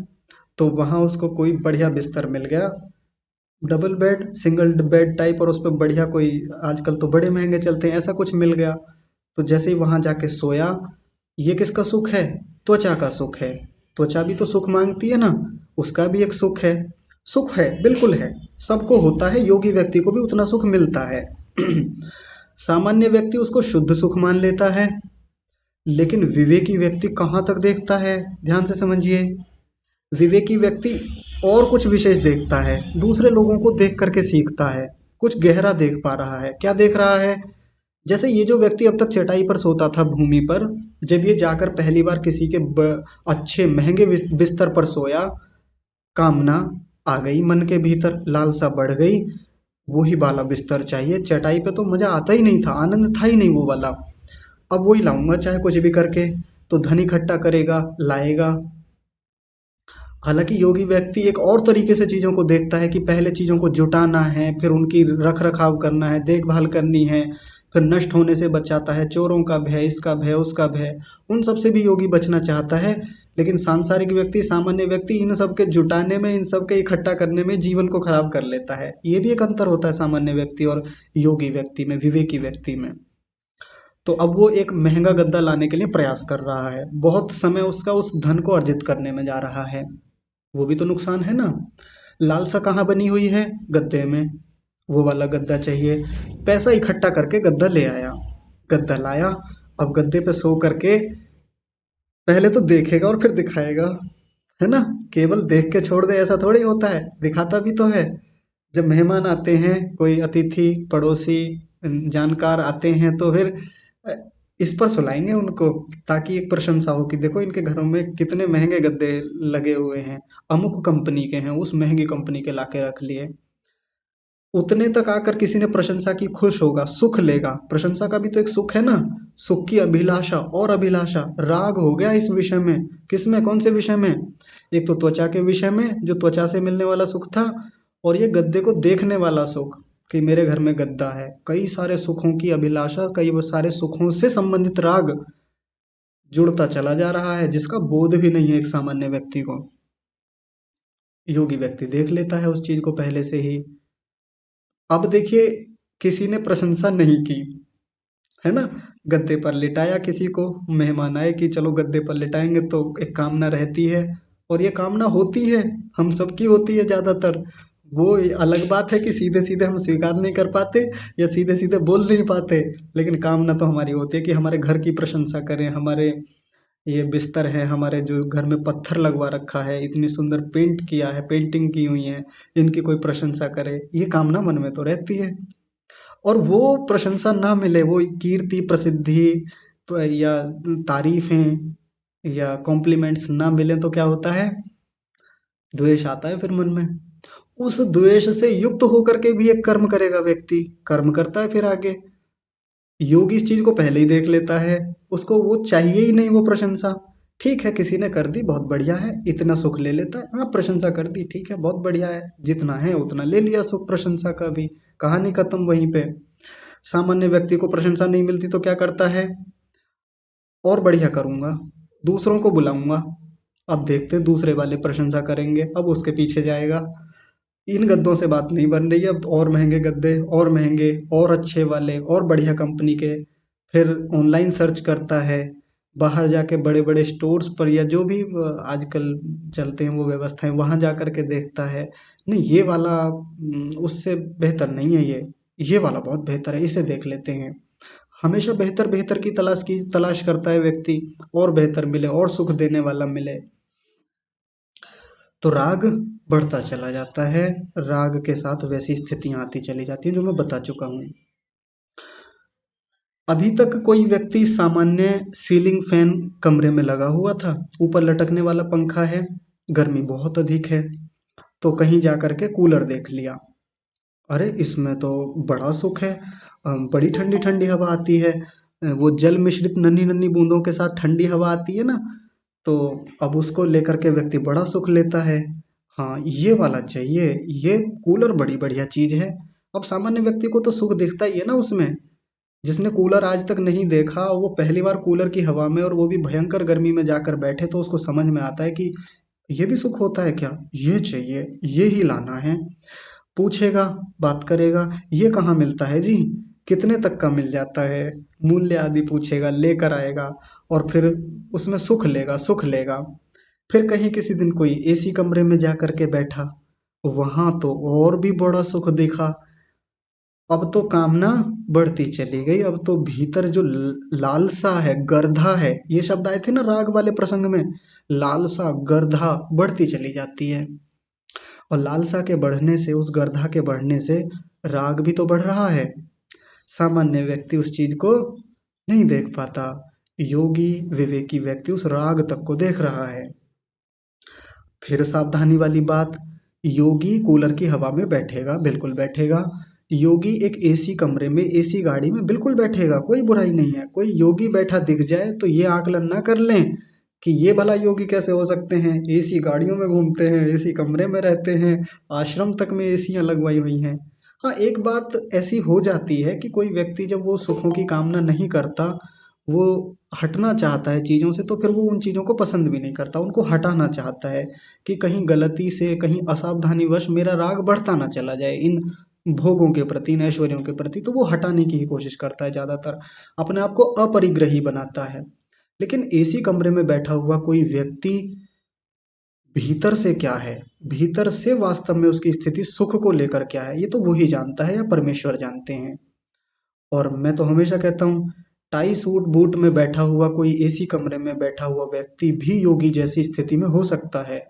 [SPEAKER 1] तो वहां उसको कोई बढ़िया बिस्तर मिल गया, double bed, single bed type, और उस पर बढ़िया कोई, आजकल तो बड़े महंगे चलते हैं, ऐसा कुछ मिल गया। तो जैसे ही वहां जाके सोया, ये किसका सुख है? त्वचा का सुख है। त्वचा भी तो सुख मांगती है ना, उसका भी एक सुख है। सुख है, बिल्कुल है, सबको होता है, योगी व्यक्ति को भी उतना सुख मिलता है। सामान्य व्यक्ति उसको शुद्ध सुख मान लेता है, लेकिन विवेकी व्यक्ति कहाँ तक देखता है, ध्यान से समझिए। विवेकी व्यक्ति और कुछ विशेष देखता है, दूसरे लोगों को देख करके सीखता है, कुछ गहरा देख पा रहा है। क्या देख रहा है? जैसे ये जो व्यक्ति अब तक चटाई पर सोता था भूमि पर, जब ये जाकर पहली बार किसी के अच्छे महंगे बिस्तर पर सोया, कामना आ गई मन के भीतर, लालसा बढ़ गई, वही वाला बिस्तर चाहिए। चटाई पे तो मजा आता ही नहीं था, आनंद था ही नहीं वो वाला, अब वही लाऊंगा चाहे कुछ भी करके। तो धन इकट्ठा करेगा, लाएगा। हालांकि योगी व्यक्ति एक और तरीके से चीजों को देखता है कि पहले चीजों को जुटाना है, फिर उनकी रख रखाव करना है, देखभाल करनी है, फिर नष्ट होने से बचाता है, चोरों का भय, इसका भय, उसका भय, उन सब से भी योगी बचना चाहता है। लेकिन सांसारिक व्यक्ति, सामान्य व्यक्ति इन सब के जुटाने में, इन सब के इकट्ठा करने में जीवन को खराब कर लेता है। ये भी एक अंतर होता है सामान्य व्यक्ति और योगी व्यक्ति में, विवेकी व्यक्ति में। तो अब वो एक महंगा गद्दा लाने के लिए प्रयास कर रहा है, बहुत समय उसका उस धन को अर्जित करने में जा रहा है, वो भी तो नुकसान है ना। लालसा कहाँ बनी हुई है? गद्दे में, वो वाला गद्दा चाहिए। पैसा इकट्ठा करके गद्दा ले आया, गद्दा लाया, अब गद्दे पे सो करके पहले तो देखेगा और फिर दिखाएगा, है ना। केवल देख के छोड़ दे ऐसा थोड़ी होता है, दिखाता भी तो है। जब मेहमान आते हैं, कोई अतिथि, पड़ोसी, जानकार आते हैं, तो फिर अ, इस पर सुलाएंगे उनको, ताकि एक प्रशंसा हो कि देखो इनके घरों में कितने महंगे गद्दे लगे हुए हैं, अमुक कंपनी के हैं, उस महंगी कंपनी के लाके रख लिए। उतने तक आकर किसी ने प्रशंसा की, खुश होगा, सुख लेगा। प्रशंसा का भी तो एक सुख है ना, सुख की अभिलाषा और अभिलाषा, राग हो गया इस विषय में। किसमें? कौन से विषय में? एक तो त्वचा के विषय में, जो त्वचा से मिलने वाला सुख था, और ये गद्दे को देखने वाला सुख कि मेरे घर में गद्दा है। कई सारे सुखों की अभिलाषा, कई वो सारे सुखों से संबंधित राग जुड़ता चला जा रहा है, जिसका बोध भी नहीं है एक सामान्य व्यक्ति को। योगी व्यक्ति देख लेता है उस चीज को पहले से ही। अब देखिए, किसी ने प्रशंसा नहीं की, किसी ने प्रशंसा नहीं की, तो वो क्या करेगा? वो अपने आप को ऊंचा दिखाएगा, अपने आप को दिखाएगा, है ना। गद्दे पर लिटाया किसी को, मेहमान आए कि चलो गद्दे पर लिटाएंगे, तो एक कामना रहती है और ये कामना होती है, हम सबकी होती है ज़्यादातर। वो अलग बात है कि सीधे सीधे हम स्वीकार नहीं कर पाते या सीधे सीधे बोल नहीं पाते, लेकिन कामना तो हमारी होती है कि हमारे घर की प्रशंसा करें, हमारे ये बिस्तर है, हमारे जो घर में पत्थर लगवा रखा है, इतनी सुंदर पेंट किया है, पेंटिंग की हुई है, इनकी कोई प्रशंसा करे, ये कामना मन में तो रहती है। और वो प्रशंसा ना मिले, वो कीर्ति प्रसिद्धि या तारीफें या कॉम्प्लीमेंट्स ना मिले तो क्या होता है, द्वेष आता है फिर मन में। उस द्वेष से युक्त होकर के भी एक कर्म करेगा व्यक्ति, कर्म करता है फिर आगे। योगी इस चीज को पहले ही देख लेता है, उसको वो चाहिए ही नहीं वो प्रशंसा। ठीक है, किसी ने कर दी, बहुत बढ़िया है, इतना सुख ले लेता है, हाँ प्रशंसा कर दी, ठीक है, बहुत बढ़िया है, जितना है उतना ले लिया सुख प्रशंसा का भी, कहानी खत्म वहीं पे। सामान्य व्यक्ति को प्रशंसा नहीं मिलती तो क्या करता है, और बढ़िया करूंगा, दूसरों को बुलाऊंगा, अब देखते हैं दूसरे वाले प्रशंसा करेंगे, अब उसके पीछे जाएगा। इन गद्दों से बात नहीं बन रही है, अब और महंगे गद्दे, और महंगे, और अच्छे वाले, और बढ़िया कंपनी के। फिर ऑनलाइन सर्च करता है, बाहर जाके बड़े बड़े स्टोर्स पर या जो भी आजकल चलते हैं वो व्यवस्थाएं, वहां जा करके देखता है, नहीं ये वाला उससे बेहतर नहीं है, ये वाला बहुत बेहतर है, इसे देख लेते हैं। हमेशा बेहतर बेहतर की तलाश करता है व्यक्ति, और बेहतर मिले और सुख देने वाला मिले, तो राग बढ़ता चला जाता है। राग के साथ वैसी स्थितियां आती चली जाती हैं जो मैं बता चुका हूँ। अभी तक कोई व्यक्ति सामान्य सीलिंग फैन कमरे में लगा हुआ था, ऊपर लटकने वाला पंखा है, गर्मी बहुत अधिक है, तो कहीं जा करके कूलर देख लिया, अरे इसमें तो बड़ा सुख है, बड़ी ठंडी ठंडी हवा आती है, वो जल मिश्रित नन्ही नन्ही बूंदों के साथ ठंडी हवा आती है ना, तो अब उसको लेकर के व्यक्ति बड़ा सुख लेता है। हाँ ये वाला चाहिए, ये कूलर बड़ी बढ़िया चीज है। अब सामान्य व्यक्ति को तो सुख दिखता ही है ना उसमें, जिसने कूलर आज तक नहीं देखा, वो पहली बार कूलर की हवा में, और वो भी भयंकर गर्मी में जाकर बैठे, तो उसको समझ में आता है कि ये भी सुख होता है क्या, ये चाहिए, ये ही लाना है। पूछेगा, बात करेगा, ये कहाँ मिलता है जी, कितने तक का मिल जाता है, मूल्य आदि पूछेगा, लेकर आएगा, और फिर उसमें सुख लेगा। फिर कहीं किसी दिन कोई एसी कमरे में जा करके बैठा, वहां तो और भी बड़ा सुख दिखा। अब तो कामना बढ़ती चली गई, अब तो भीतर जो लालसा है, गर्धा है, ये शब्द आए थे ना राग वाले प्रसंग में, लालसा गर्धा बढ़ती चली जाती है। और लालसा के बढ़ने से, उस गर्धा के बढ़ने से राग भी तो बढ़ रहा है। सामान्य व्यक्ति उस चीज को नहीं देख पाता, योगी विवेकी व्यक्ति उस राग तक को देख रहा है। फिर सावधानी वाली बात, योगी कूलर की हवा में बैठेगा, बिल्कुल बैठेगा, योगी एक एसी कमरे में, एसी गाड़ी में बिल्कुल बैठेगा, कोई बुराई नहीं है। कोई योगी बैठा दिख जाए तो ये आकलन ना कर लें कि ये भला योगी कैसे हो सकते हैं, एसी गाड़ियों में घूमते हैं, एसी कमरे में रहते हैं, आश्रम तक में एसियां लगवाई हुई हैं। हाँ एक बात ऐसी हो जाती है कि कोई व्यक्ति जब वो सुखों की कामना नहीं करता, वो हटना चाहता है चीज़ों से, तो फिर वो उन चीज़ों को पसंद भी नहीं करता, उनको हटाना चाहता है कि कहीं गलती से, कहीं असावधानीवश मेरा राग बढ़ता ना चला जाए इन भोगों के प्रति, इन ऐश्वर्यों के प्रति, तो वो हटाने की ही कोशिश करता है, ज़्यादातर अपने आप को अपरिग्रही बनाता है। लेकिन एसी कमरे में बैठा हुआ कोई व्यक्ति भीतर से क्या है, भीतर से वास्तव में उसकी स्थिति सुख को लेकर क्या है, ये तो वही जानता है या परमेश्वर जानते हैं। और मैं तो हमेशा कहता हूँ, टाई सूट बूट में बैठा हुआ कोई एसी कमरे में बैठा हुआ व्यक्ति भी योगी जैसी स्थिति में हो सकता है।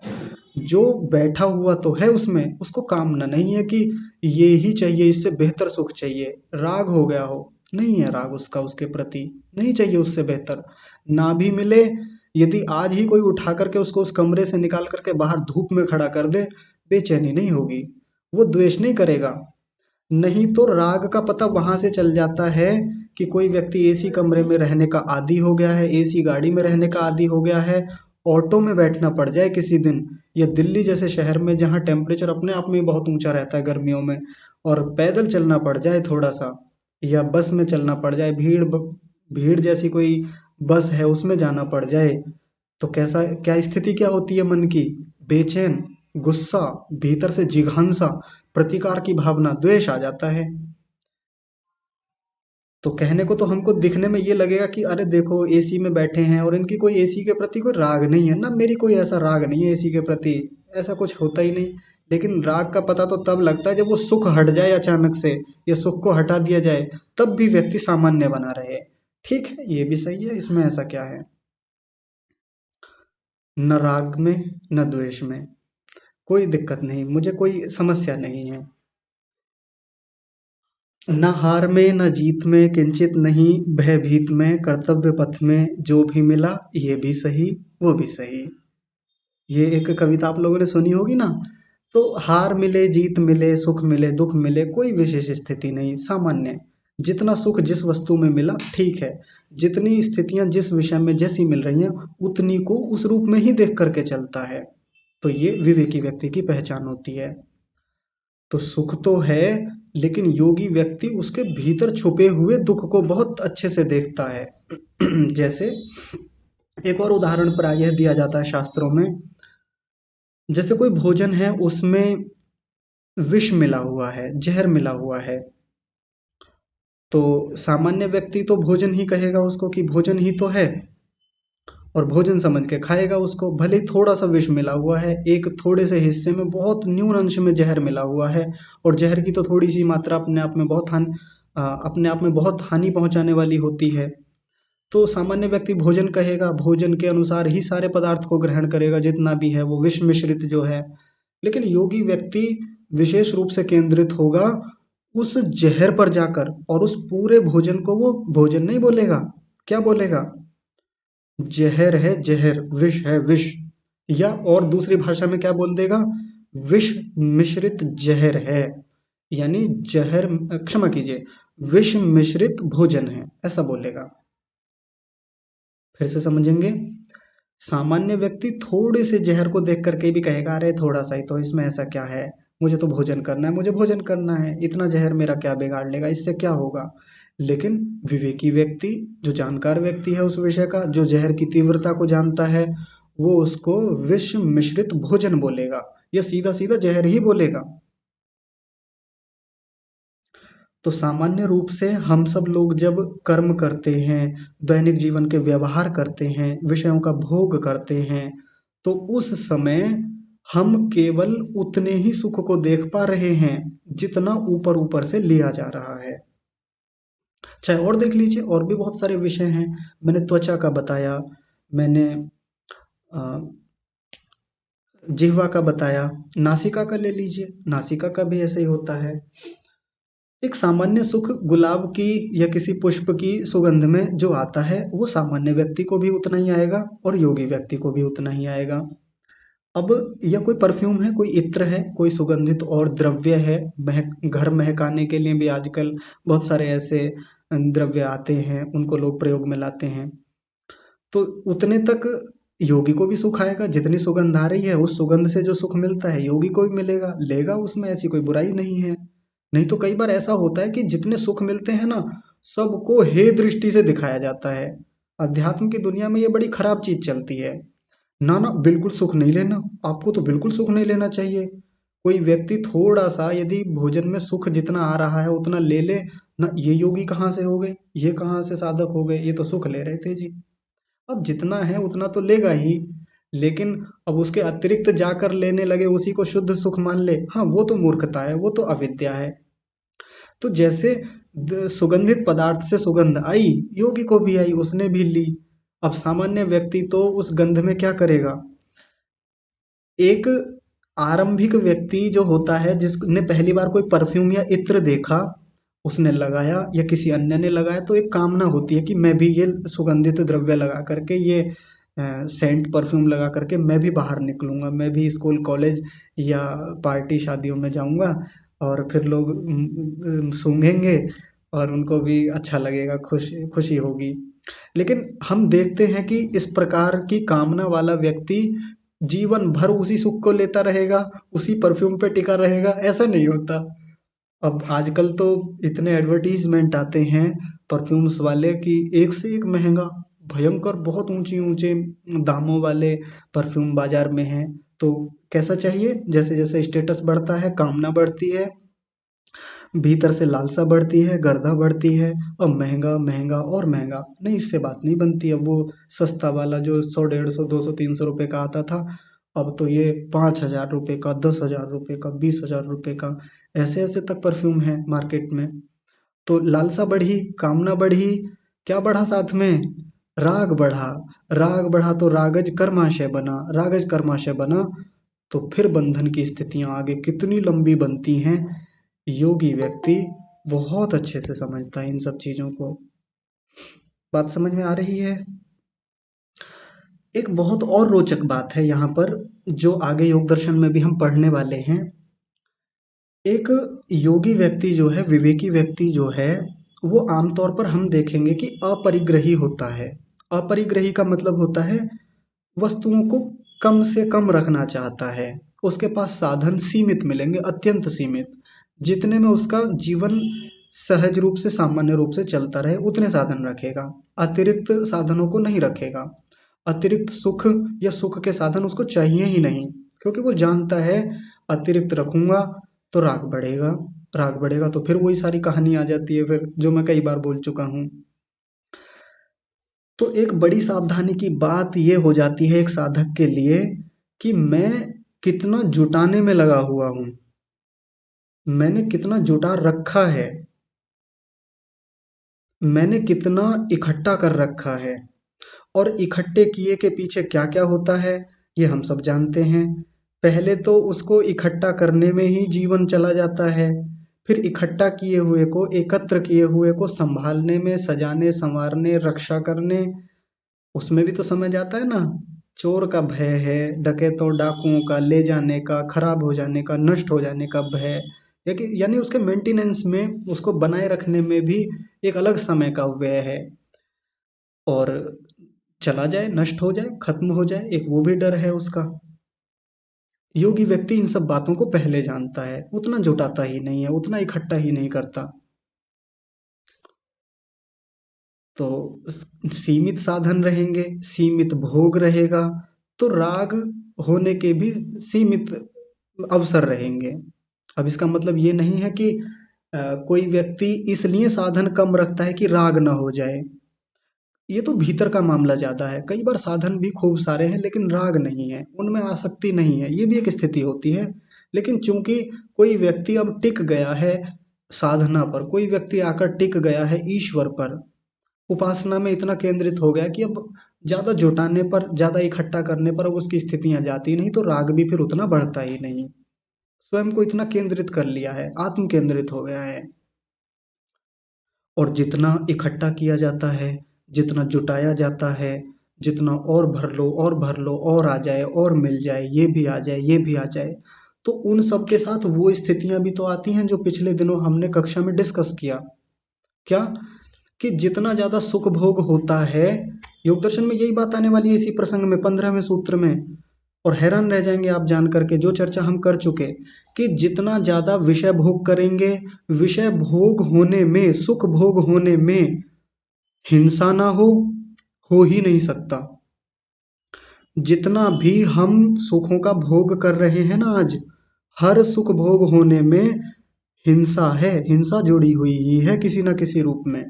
[SPEAKER 1] जो बैठा हुआ तो है उसमें, उसको कामना नहीं है कि ये ही चाहिए, इससे बेहतर सुख चाहिए, राग हो गया हो, नहीं है राग उसका उसके प्रति, नहीं चाहिए उससे बेहतर, ना भी मिले, यदि आज ही कोई उठा करके उसको उस कमरे से निकाल करके बाहर धूप में खड़ा कर दे, बेचैनी नहीं होगी, वो द्वेष नहीं करेगा। नहीं तो राग का पता वहां से चल जाता है कि कोई व्यक्ति एसी कमरे में रहने का आदी हो गया है, एसी गाड़ी में रहने का आदी हो गया है, ऑटो में बैठना पड़ जाए किसी दिन, या दिल्ली जैसे शहर में जहाँ टेम्परेचर अपने आप में बहुत ऊंचा रहता है गर्मियों में, और पैदल चलना पड़ जाए थोड़ा सा, या बस में चलना पड़ जाए, भीड़ जैसी कोई बस है उसमें जाना पड़ जाए, तो कैसा क्या स्थिति क्या होती है मन की, बेचैन, गुस्सा, भीतर से जिघांसा, प्रतिकार की भावना, द्वेष आ जाता है। तो कहने को तो हमको दिखने में ये लगेगा कि अरे देखो एसी में बैठे हैं और इनकी कोई एसी के प्रति कोई राग नहीं है ना, मेरी कोई ऐसा राग नहीं है एसी के प्रति, ऐसा कुछ होता ही नहीं। लेकिन राग का पता तो तब लगता है जब वो सुख हट जाए अचानक से, या सुख को हटा दिया जाए, तब भी व्यक्ति सामान्य बना रहे। ठीक है, ये भी सही है, इसमें ऐसा क्या है। न राग में न द्वेष में, कोई दिक्कत नहीं, मुझे कोई समस्या नहीं है। न हार में न जीत में किंचित नहीं, भयभीत में कर्तव्य पथ में जो भी मिला, ये भी सही वो भी सही। ये एक कविता आप लोगों ने सुनी होगी ना। तो हार मिले जीत मिले सुख मिले दुख मिले, कोई विशेष स्थिति नहीं, सामान्य। जितना सुख जिस वस्तु में मिला ठीक है, जितनी स्थितियां जिस विषय में जैसी मिल रही हैं उतनी को उस रूप में ही देख करके चलता है। तो ये विवेकी व्यक्ति की पहचान होती है। तो सुख तो है, लेकिन योगी व्यक्ति उसके भीतर छुपे हुए दुख को बहुत अच्छे से देखता है। जैसे एक और उदाहरण प्रायः दिया जाता है शास्त्रों में। जैसे कोई भोजन है उसमें विष मिला हुआ है, जहर मिला हुआ है, तो सामान्य व्यक्ति तो भोजन ही कहेगा उसको कि भोजन ही तो है, और भोजन समझ के खाएगा उसको, भले ही थोड़ा सा विष मिला हुआ है, एक थोड़े से हिस्से में बहुत न्यून अंश में जहर मिला हुआ है, और जहर की तो थोड़ी सी मात्रा अपने आप में बहुत हानि पहुंचाने वाली होती है। तो सामान्य व्यक्ति भोजन कहेगा, भोजन के अनुसार ही सारे पदार्थ को ग्रहण करेगा, जितना भी है वो विष मिश्रित जो है। लेकिन योगी व्यक्ति विशेष रूप से केंद्रित होगा उस जहर पर जाकर, और उस पूरे भोजन को वो भोजन नहीं बोलेगा, क्या बोलेगा, जहर है जहर, विष है विष। या और दूसरी भाषा में क्या बोल देगा, विष मिश्रित जहर है, यानी जहर, क्षमा कीजिए, विष मिश्रित भोजन है, ऐसा बोलेगा। फिर से समझेंगे। सामान्य व्यक्ति थोड़े से जहर को देख करके भी कहेगा अरे थोड़ा सा ही तो, इसमें ऐसा क्या है, मुझे तो भोजन करना है, मुझे भोजन करना है, इतना जहर मेरा क्या बिगाड़ लेगा, इससे क्या होगा। लेकिन विवेकी व्यक्ति, जो जानकार व्यक्ति है उस विषय का, जो जहर की तीव्रता को जानता है, वो उसको विष मिश्रित भोजन बोलेगा, या सीधा सीधा जहर ही बोलेगा। तो सामान्य रूप से हम सब लोग जब कर्म करते हैं, दैनिक जीवन के व्यवहार करते हैं, विषयों का भोग करते हैं, तो उस समय हम केवल उतने ही सुख को देख पा रहे हैं जितना ऊपर ऊपर से लिया जा रहा है। चाहे और देख लीजिए, और भी बहुत सारे विषय हैं। मैंने त्वचा का बताया, मैंने अ, जिह्वा का बताया, नासिका का ले लीजिए, नासिका का भी ऐसे ही होता है। एक सामान्य सुख गुलाब की या किसी पुष्प की सुगंध में जो आता है, वो सामान्य व्यक्ति को भी उतना ही आएगा और योगी व्यक्ति को भी उतना ही आएगा। अब यह कोई परफ्यूम है, कोई इत्र है, कोई सुगंधित और द्रव्य है, घर महकाने के लिए भी आजकल बहुत सारे ऐसे द्रव्य आते हैं, उनको लोग प्रयोग में लाते हैं। तो उतने तक योगी को भी सुख आएगा, जितनी सुगंध आ रही है उस सुगंध से जो सुख मिलता है योगी को भी मिलेगा, लेगा, उसमें ऐसी कोई बुराई नहीं है। नहीं तो कई बार ऐसा होता है कि जितने सुख मिलते हैं ना, सबको हे दृष्टि से दिखाया जाता है। अध्यात्म की दुनिया में ये बड़ी खराब चीज चलती है। ना ना, बिल्कुल सुख नहीं लेना, आपको तो बिल्कुल सुख नहीं लेना चाहिए। कोई व्यक्ति थोड़ा सा यदि भोजन में सुख जितना आ रहा है उतना ले ले ना, ये योगी कहाँ से हो गए, ये कहाँ से साधक हो गए, ये तो सुख ले रहे थे जी। अब जितना है उतना तो लेगा ही, लेकिन अब उसके अतिरिक्त जाकर लेने लगे, उसी को शुद्ध सुख मान ले, हाँ वो तो मूर्खता है, वो तो अविद्या है। तो जैसे सुगंधित पदार्थ से सुगंध आई, योगी को भी आई, उसने भी ली। अब सामान्य व्यक्ति तो उस गंध में क्या करेगा। एक आरंभिक व्यक्ति जो होता है, जिसने पहली बार कोई परफ्यूम या इत्र देखा, उसने लगाया या किसी अन्य ने लगाया, तो एक कामना होती है कि मैं भी ये सुगंधित द्रव्य लगा करके, ये सेंट परफ्यूम लगा करके मैं भी बाहर निकलूंगा, मैं भी स्कूल कॉलेज या पार्टी शादियों में जाऊंगा, और फिर लोग सूंघेंगे और उनको भी अच्छा लगेगा, खुशी खुशी होगी। लेकिन हम देखते हैं कि इस प्रकार की कामना वाला व्यक्ति जीवन भर उसी सुख को लेता रहेगा, उसी परफ्यूम पे टिका रहेगा, ऐसा नहीं होता। अब आजकल तो इतने एडवर्टीजमेंट आते हैं परफ्यूम्स वाले कि एक से एक महंगा, भयंकर, बहुत ऊंचे ऊंचे दामों वाले परफ्यूम बाजार में हैं। तो कैसा चाहिए, जैसे जैसे स्टेटस बढ़ता है कामना बढ़ती है, भीतर से लालसा बढ़ती है, गर्दा बढ़ती है, अब महंगा महंगा और महंगा। नहीं, इससे बात नहीं बनती। अब वो सस्ता वाला जो 100 150 200 300 रुपए का आता था, अब तो ये 5,000 रुपए का, 10,000 रुपए का, 20,000 रुपए का, ऐसे ऐसे तक परफ्यूम है मार्केट में। तो लालसा बढ़ी, कामना बढ़ी, क्या बढ़ा साथ में? राग बढ़ा। राग बढ़ा तो रागज कर्माशय बना, रागज कर्माशय बना तो फिर बंधन की स्थितियां आगे कितनी लंबी बनती हैं। योगी व्यक्ति बहुत अच्छे से समझता है इन सब चीजों को। बात समझ में आ रही है? एक बहुत और रोचक बात है यहाँ पर, जो आगे योग दर्शन में भी हम पढ़ने वाले हैं। एक योगी व्यक्ति जो है, विवेकी व्यक्ति जो है, वो आमतौर पर हम देखेंगे कि अपरिग्रही होता है। अपरिग्रही का मतलब होता है वस्तुओं को कम से कम रखना चाहता है। उसके पास साधन सीमित मिलेंगे, अत्यंत सीमित, जितने में उसका जीवन सहज रूप से, सामान्य रूप से चलता रहे उतने साधन रखेगा। अतिरिक्त साधनों को नहीं रखेगा। अतिरिक्त सुख या सुख के साधन उसको चाहिए ही नहीं, क्योंकि वो जानता है अतिरिक्त रखूंगा तो राग बढ़ेगा, राग बढ़ेगा तो फिर वही सारी कहानी आ जाती है, फिर जो मैं कई बार बोल चुका हूँ। तो एक बड़ी सावधानी की बात ये हो जाती है एक साधक के लिए कि मैं कितना जुटाने में लगा हुआ हूँ, मैंने कितना जुटा रखा है, मैंने कितना इकट्ठा कर रखा है, और इकट्ठे किए के पीछे क्या क्या होता है ये हम सब जानते हैं। पहले तो उसको इकट्ठा करने में ही जीवन चला जाता है, फिर इकट्ठा किए हुए को, एकत्र किए हुए को संभालने में, सजाने संवारने, रक्षा करने, उसमें भी तो समय जाता है ना। चोर का भय है, डकैतों डाकुओं का ले जाने का, खराब हो जाने का, नष्ट हो जाने का भय, यानी उसके मेंटेनेंस में, उसको बनाए रखने में भी एक अलग समय का व्यय है। और चला जाए, नष्ट हो जाए, खत्म हो जाए, एक वो भी डर है उसका। योगी व्यक्ति इन सब बातों को पहले जानता है, उतना जुटाता ही नहीं है, उतना इकट्ठा ही नहीं करता। तो सीमित साधन रहेंगे, सीमित भोग रहेगा, तो राग होने के भी सीमित अवसर रहेंगे। अब इसका मतलब ये नहीं है कि कोई व्यक्ति इसलिए साधन कम रखता है कि राग ना हो जाए। ये तो भीतर का मामला ज्यादा है। कई बार साधन भी खूब सारे हैं लेकिन राग नहीं है, उनमें आसक्ति नहीं है, ये भी एक स्थिति होती है। लेकिन चूंकि कोई व्यक्ति अब टिक गया है साधना पर, कोई व्यक्ति आकर टिक गया है ईश्वर पर, उपासना में इतना केंद्रित हो गया कि अब ज्यादा जुटाने पर, ज्यादा इकट्ठा करने पर अब उसकी स्थितियां जाती नहीं, तो राग भी फिर उतना बढ़ता ही नहीं। स्वयं को इतना केंद्रित कर लिया है, आत्म केंद्रित हो गया है। और जितना इकट्ठा किया जाता है, जितना जुटाया जाता है, जितना और भर लो और भर लो, और आ जाए और मिल जाए, ये भी आ जाए ये भी आ जाए, तो उन सब के साथ वो स्थितियां भी तो आती हैं जो पिछले दिनों हमने कक्षा में डिस्कस किया। क्या? कि जितना ज्यादा सुख भोग होता है, योग दर्शन में यही बात आने वाली है इसी प्रसंग में, 15वें सूत्र में। और हैरान रह जाएंगे आप जान करके, जो चर्चा हम कर चुके, कि जितना ज्यादा विषय भोग करेंगे, विषय भोग होने में, सुख भोग होने में हिंसा ना हो ही नहीं सकता। जितना भी हम सुखों का भोग कर रहे हैं ना आज, हर सुख भोग होने में हिंसा है, हिंसा जुड़ी हुई ही है किसी ना किसी रूप में।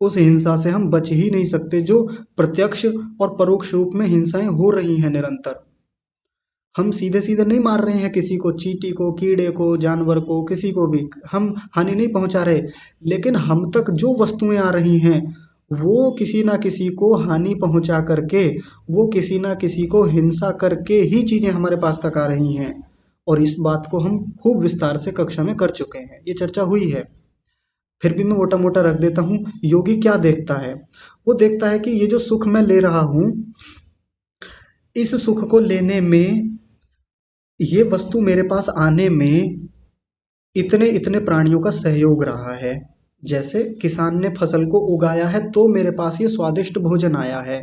[SPEAKER 1] उस हिंसा से हम बच ही नहीं सकते, जो प्रत्यक्ष और परोक्ष रूप में हिंसाएं हो रही हैं निरंतर। हम सीधे सीधे नहीं मार रहे हैं किसी को, चींटी को, कीड़े को, जानवर को, किसी को भी हम हानि नहीं पहुंचा रहे, लेकिन हम तक जो वस्तुएं आ रही हैं वो किसी ना किसी को हानि पहुंचा करके, वो किसी ना किसी को हिंसा करके ही चीजें हमारे पास तक आ रही हैं। और इस बात को हम खूब विस्तार से कक्षा में कर चुके हैं, ये चर्चा हुई है। फिर भी मैं मोटा मोटा रख देता हूँ। योगी क्या देखता है? वो देखता है कि ये जो सुख मैं ले रहा हूँ, इस सुख को लेने में, ये वस्तु मेरे पास आने में इतने इतने प्राणियों का सहयोग रहा है। जैसे किसान ने फसल को उगाया है तो मेरे पास ये स्वादिष्ट भोजन आया है,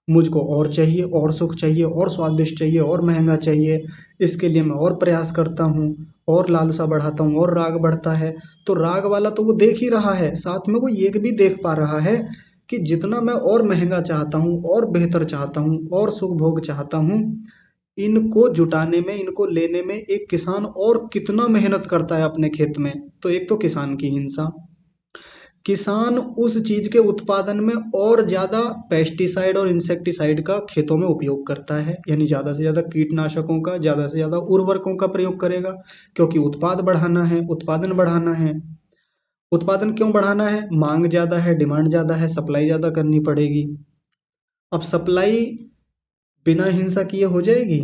[SPEAKER 1] मुझको और चाहिए, और सुख चाहिए, और स्वादिष्ट चाहिए, और महंगा चाहिए, इसके लिए मैं और प्रयास करता हूँ, और लालसा बढ़ाता हूँ, और राग बढ़ता है। तो राग वाला तो वो देख ही रहा है, साथ में वो ये भी देख पा रहा है कि जितना मैं और महंगा चाहता हूँ, और बेहतर चाहता हूँ, और सुख भोग चाहता हूँ, इनको जुटाने में, इनको लेने में एक किसान और कितना मेहनत करता है अपने खेत में। तो एक तो किसान की हिंसा, किसान उस चीज के उत्पादन में और ज्यादा पेस्टिसाइड और इंसेक्टिसाइड का खेतों में उपयोग करता है, यानी ज्यादा से ज्यादा कीटनाशकों का, ज्यादा से ज्यादा उर्वरकों का प्रयोग करेगा, क्योंकि उत्पाद बढ़ाना है, उत्पादन बढ़ाना है। उत्पादन क्यों बढ़ाना है? मांग ज्यादा है, डिमांड ज्यादा है, सप्लाई ज्यादा करनी पड़ेगी। अब सप्लाई बिना हिंसा किए हो जाएगी?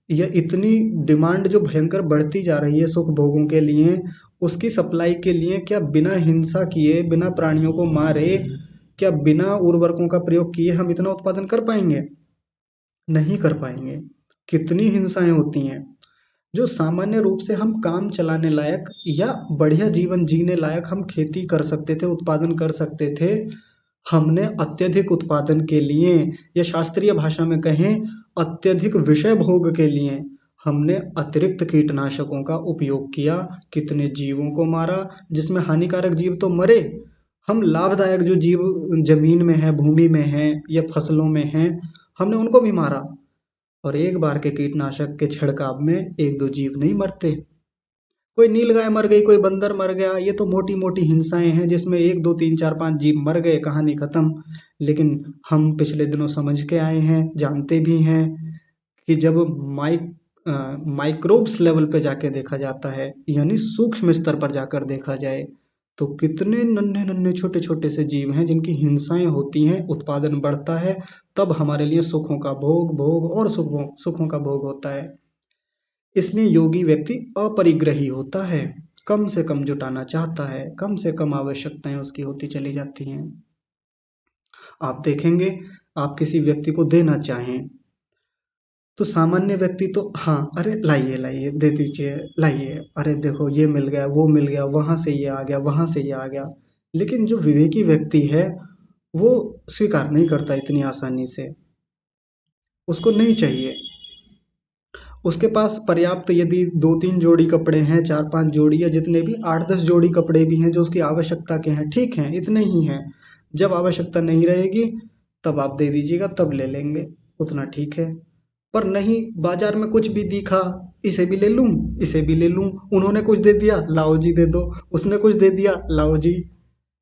[SPEAKER 1] या इतनी डिमांड जो भयंकर बढ़ती जा रही है सुख भोगों के लिए, उसकी सप्लाई के लिए क्या बिना हिंसा किए, बिना प्राणियों को मारे, क्या बिना उर्वरकों का प्रयोग किए हम इतना उत्पादन कर पाएंगे? नहीं कर पाएंगे। कितनी हिंसाएं होती हैं। जो सामान्य रूप से हम काम चलाने लायक या बढ़िया जीवन जीने लायक हम खेती कर सकते थे, उत्पादन कर सकते थे, हमने अत्यधिक उत्पादन के लिए, या शास्त्रीय भाषा में कहें अत्यधिक विषय भोग के लिए, हमने अतिरिक्त कीटनाशकों का उपयोग किया। कितने जीवों को मारा, जिसमें हानिकारक जीव तो मरे, हम लाभदायक जो जीव जमीन में है, भूमि में है या फसलों में हैं, हमने उनको भी मारा। और एक बार के कीटनाशक के छिड़काव में एक दो जीव नहीं मरते। कोई नीलगाय मर गई, कोई बंदर मर गया, ये तो मोटी मोटी हिंसाएं हैं जिसमें एक दो तीन चार पांच जीव मर गए, कहानी खत्म। लेकिन हम पिछले दिनों समझ के आए हैं, जानते भी हैं कि जब माइक्रोब्स लेवल पे जाके देखा जाता है, यानी सूक्ष्म स्तर पर जाकर देखा जाए, तो कितने नन्हे नन्हे छोटे छोटे से जीव हैं जिनकी हिंसाएं होती हैं, उत्पादन बढ़ता है, तब हमारे लिए सुखों का भोग, भोग और सुखों का भोग होता है। इसलिए योगी व्यक्ति अपरिग्रही होता है, कम से कम जुटाना चाहता है, कम से कम आवश्यकताएं उसकी होती चली जाती हैं। आप देखेंगे, आप किसी व्यक्ति को देना चाहें तो सामान्य व्यक्ति तो हाँ, अरे लाइए लाइए, दे दीजिए, लाइए, अरे देखो ये मिल गया, वो मिल गया, वहां से ये आ गया, वहां से ये आ गया। लेकिन जो विवेकी व्यक्ति है वो स्वीकार नहीं करता इतनी आसानी से, उसको नहीं चाहिए। उसके पास पर्याप्त यदि दो तीन जोड़ी कपड़े हैं, चार पांच जोड़ी, या जितने भी आठ दस जोड़ी कपड़े भी हैं जो उसकी आवश्यकता के हैं, ठीक हैं, इतने ही हैं। जब आवश्यकता नहीं रहेगी तब आप दे दीजिएगा, तब ले लेंगे, उतना ठीक है। पर नहीं, बाजार में कुछ भी दिखा, इसे भी ले लूं, इसे भी ले लूं, उन्होंने कुछ दे दिया, लाओ जी दे दो, उसने कुछ दे दिया, लाओ जी।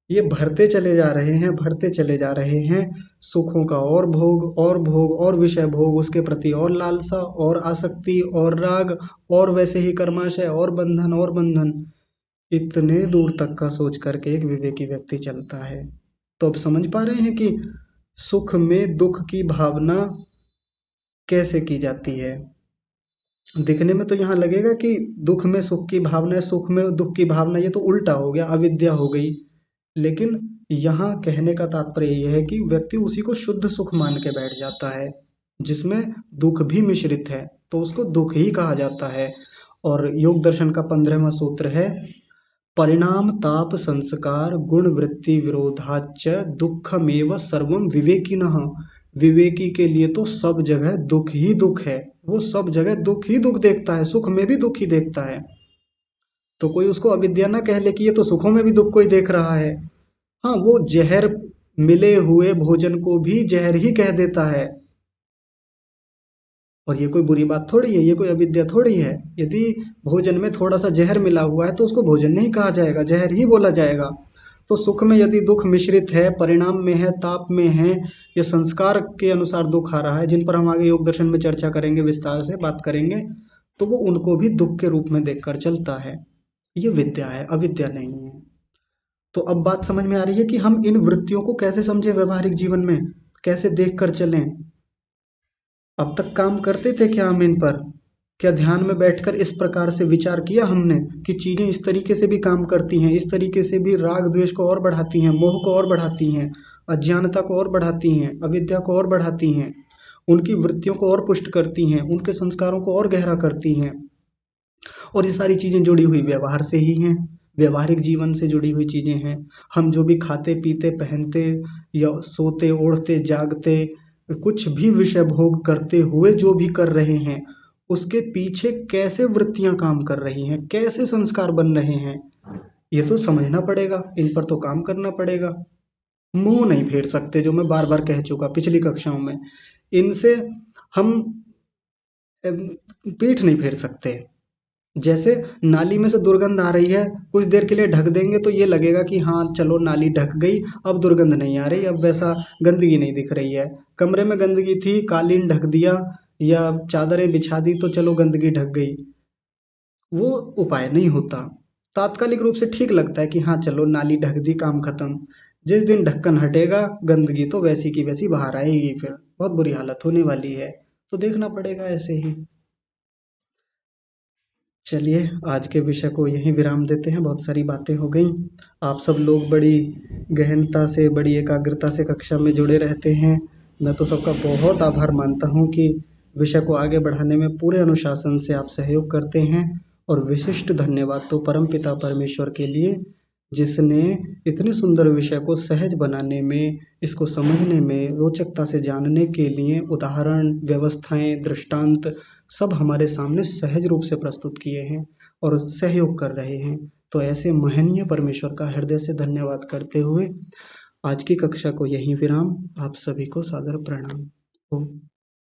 [SPEAKER 1] ये भरते चले जा रहे हैं, भरते चले जा रहे हैं। सुखों का और भोग और भोग और विषय भोग, उसके प्रति और लालसा और आसक्ति और राग, और वैसे ही कर्माशय और बंधन और बंधन। इतने दूर तक का सोच करके एक विवेकी व्यक्ति चलता है। तो अब समझ पा रहे हैं कि सुख में दुख की भावना कैसे की जाती है। दिखने में तो यहाँ लगेगा कि दुख में सुख की भावना है, सुख में दुख की भावना, ये तो उल्टा हो गया, अविद्या हो गई। लेकिन यहाँ कहने का तात्पर्य यह है कि व्यक्ति उसी को शुद्ध सुख मान के बैठ जाता है, जिसमें दुख भी मिश्रित है, तो उसको दुख ही कहा जाता है। और योग दर्शन का 15वां सूत्र है, परिणाम ताप संस्कार गुण वृत्ति विरोधाच दुखमेव सर्वम विवेकिनः। विवेकी के लिए तो सब जगह दुख ही दुख है, वो सब जगह दुख ही दुख देखता है, सुख में भी दुख ही देखता है। तो कोई उसको अविद्या ना कह ले कि ये तो सुखों में भी दुख कोई देख रहा है। हाँ, वो जहर मिले हुए भोजन को भी जहर ही कह देता है, और ये कोई बुरी बात थोड़ी है, ये कोई अविद्या थोड़ी है। यदि भोजन में थोड़ा सा जहर मिला हुआ है तो उसको भोजन नहीं कहा जाएगा, जहर ही बोला जाएगा। तो सुख में यदि दुख मिश्रित है, परिणाम में है, ताप में है, या संस्कार के अनुसार दुख आ रहा है, जिन पर हम आगे योग दर्शन में चर्चा करेंगे, विस्तार से बात करेंगे, तो वो उनको भी दुख के रूप में देखकर चलता है। ये विद्या है, अविद्या नहीं है। तो अब बात समझ में आ रही है कि हम इन वृत्तियों को कैसे समझें व्यवहारिक जीवन में, कैसे देख कर चलें। अब तक काम करते थे क्या हम इन पर? क्या ध्यान में बैठकर इस प्रकार से विचार किया हमने कि चीजें इस तरीके से भी काम करती हैं, इस तरीके से भी राग द्वेष को और बढ़ाती हैं, मोह को और बढ़ाती हैं, अज्ञानता को और बढ़ाती हैं, अविद्या को और बढ़ाती हैं, उनकी वृत्तियों को और पुष्ट करती हैं, उनके संस्कारों को और गहरा करती हैं। और ये सारी चीजें जुड़ी हुई व्यवहार से ही हैं, व्यवहारिक जीवन से जुड़ी हुई चीजें हैं। हम जो भी खाते पीते पहनते या सोते ओढ़ते जागते, कुछ भी विषय भोग करते हुए जो भी कर रहे हैं, उसके पीछे कैसे वृत्तियां काम कर रही हैं, कैसे संस्कार बन रहे हैं, ये तो समझना पड़ेगा, इन पर तो काम करना पड़ेगा। मुंह नहीं फेर सकते, जो मैं बार बार कह चुका पिछली कक्षाओं में। इनसे हम पीठ नहीं फेर सकते। जैसे नाली में से दुर्गंध आ रही है, कुछ देर के लिए ढक देंगे तो ये लगेगा कि हाँ चलो नाली ढक गई, अब दुर्गंध नहीं आ रही, अब वैसा गंदगी नहीं दिख रही है। कमरे में गंदगी थी, कालीन ढक दिया या चादरें बिछा दी तो चलो गंदगी ढक गई, वो उपाय नहीं होता। तात्कालिक रूप से ठीक लगता है कि हाँ चलो नाली ढक दी, काम खत्म। जिस दिन ढक्कन हटेगा गंदगी तो वैसी की वैसी बाहर आएगी, फिर बहुत बुरी हालत होने वाली है। तो देखना पड़ेगा ऐसे ही। चलिए आज के विषय को यहीं विराम देते हैं, बहुत सारी बातें हो गई। आप सब लोग बड़ी गहनता से, बड़ी एकाग्रता से कक्षा में जुड़े रहते हैं। मैं तो सबका बहुत आभार मानता हूँ कि विषय को आगे बढ़ाने में पूरे अनुशासन से आप सहयोग करते हैं। और विशिष्ट धन्यवाद तो परमपिता परमेश्वर के लिए, जिसने इतने सुंदर विषय को सहज बनाने में, इसको समझने में, रोचकता से जानने के लिए उदाहरण, व्यवस्थाएं, दृष्टांत सब हमारे सामने सहज रूप से प्रस्तुत किए हैं और सहयोग कर रहे हैं। तो ऐसे महनीय परमेश्वर का हृदय से धन्यवाद करते हुए आज की कक्षा को यहीं विराम। आप सभी को सादर प्रणाम। ओम।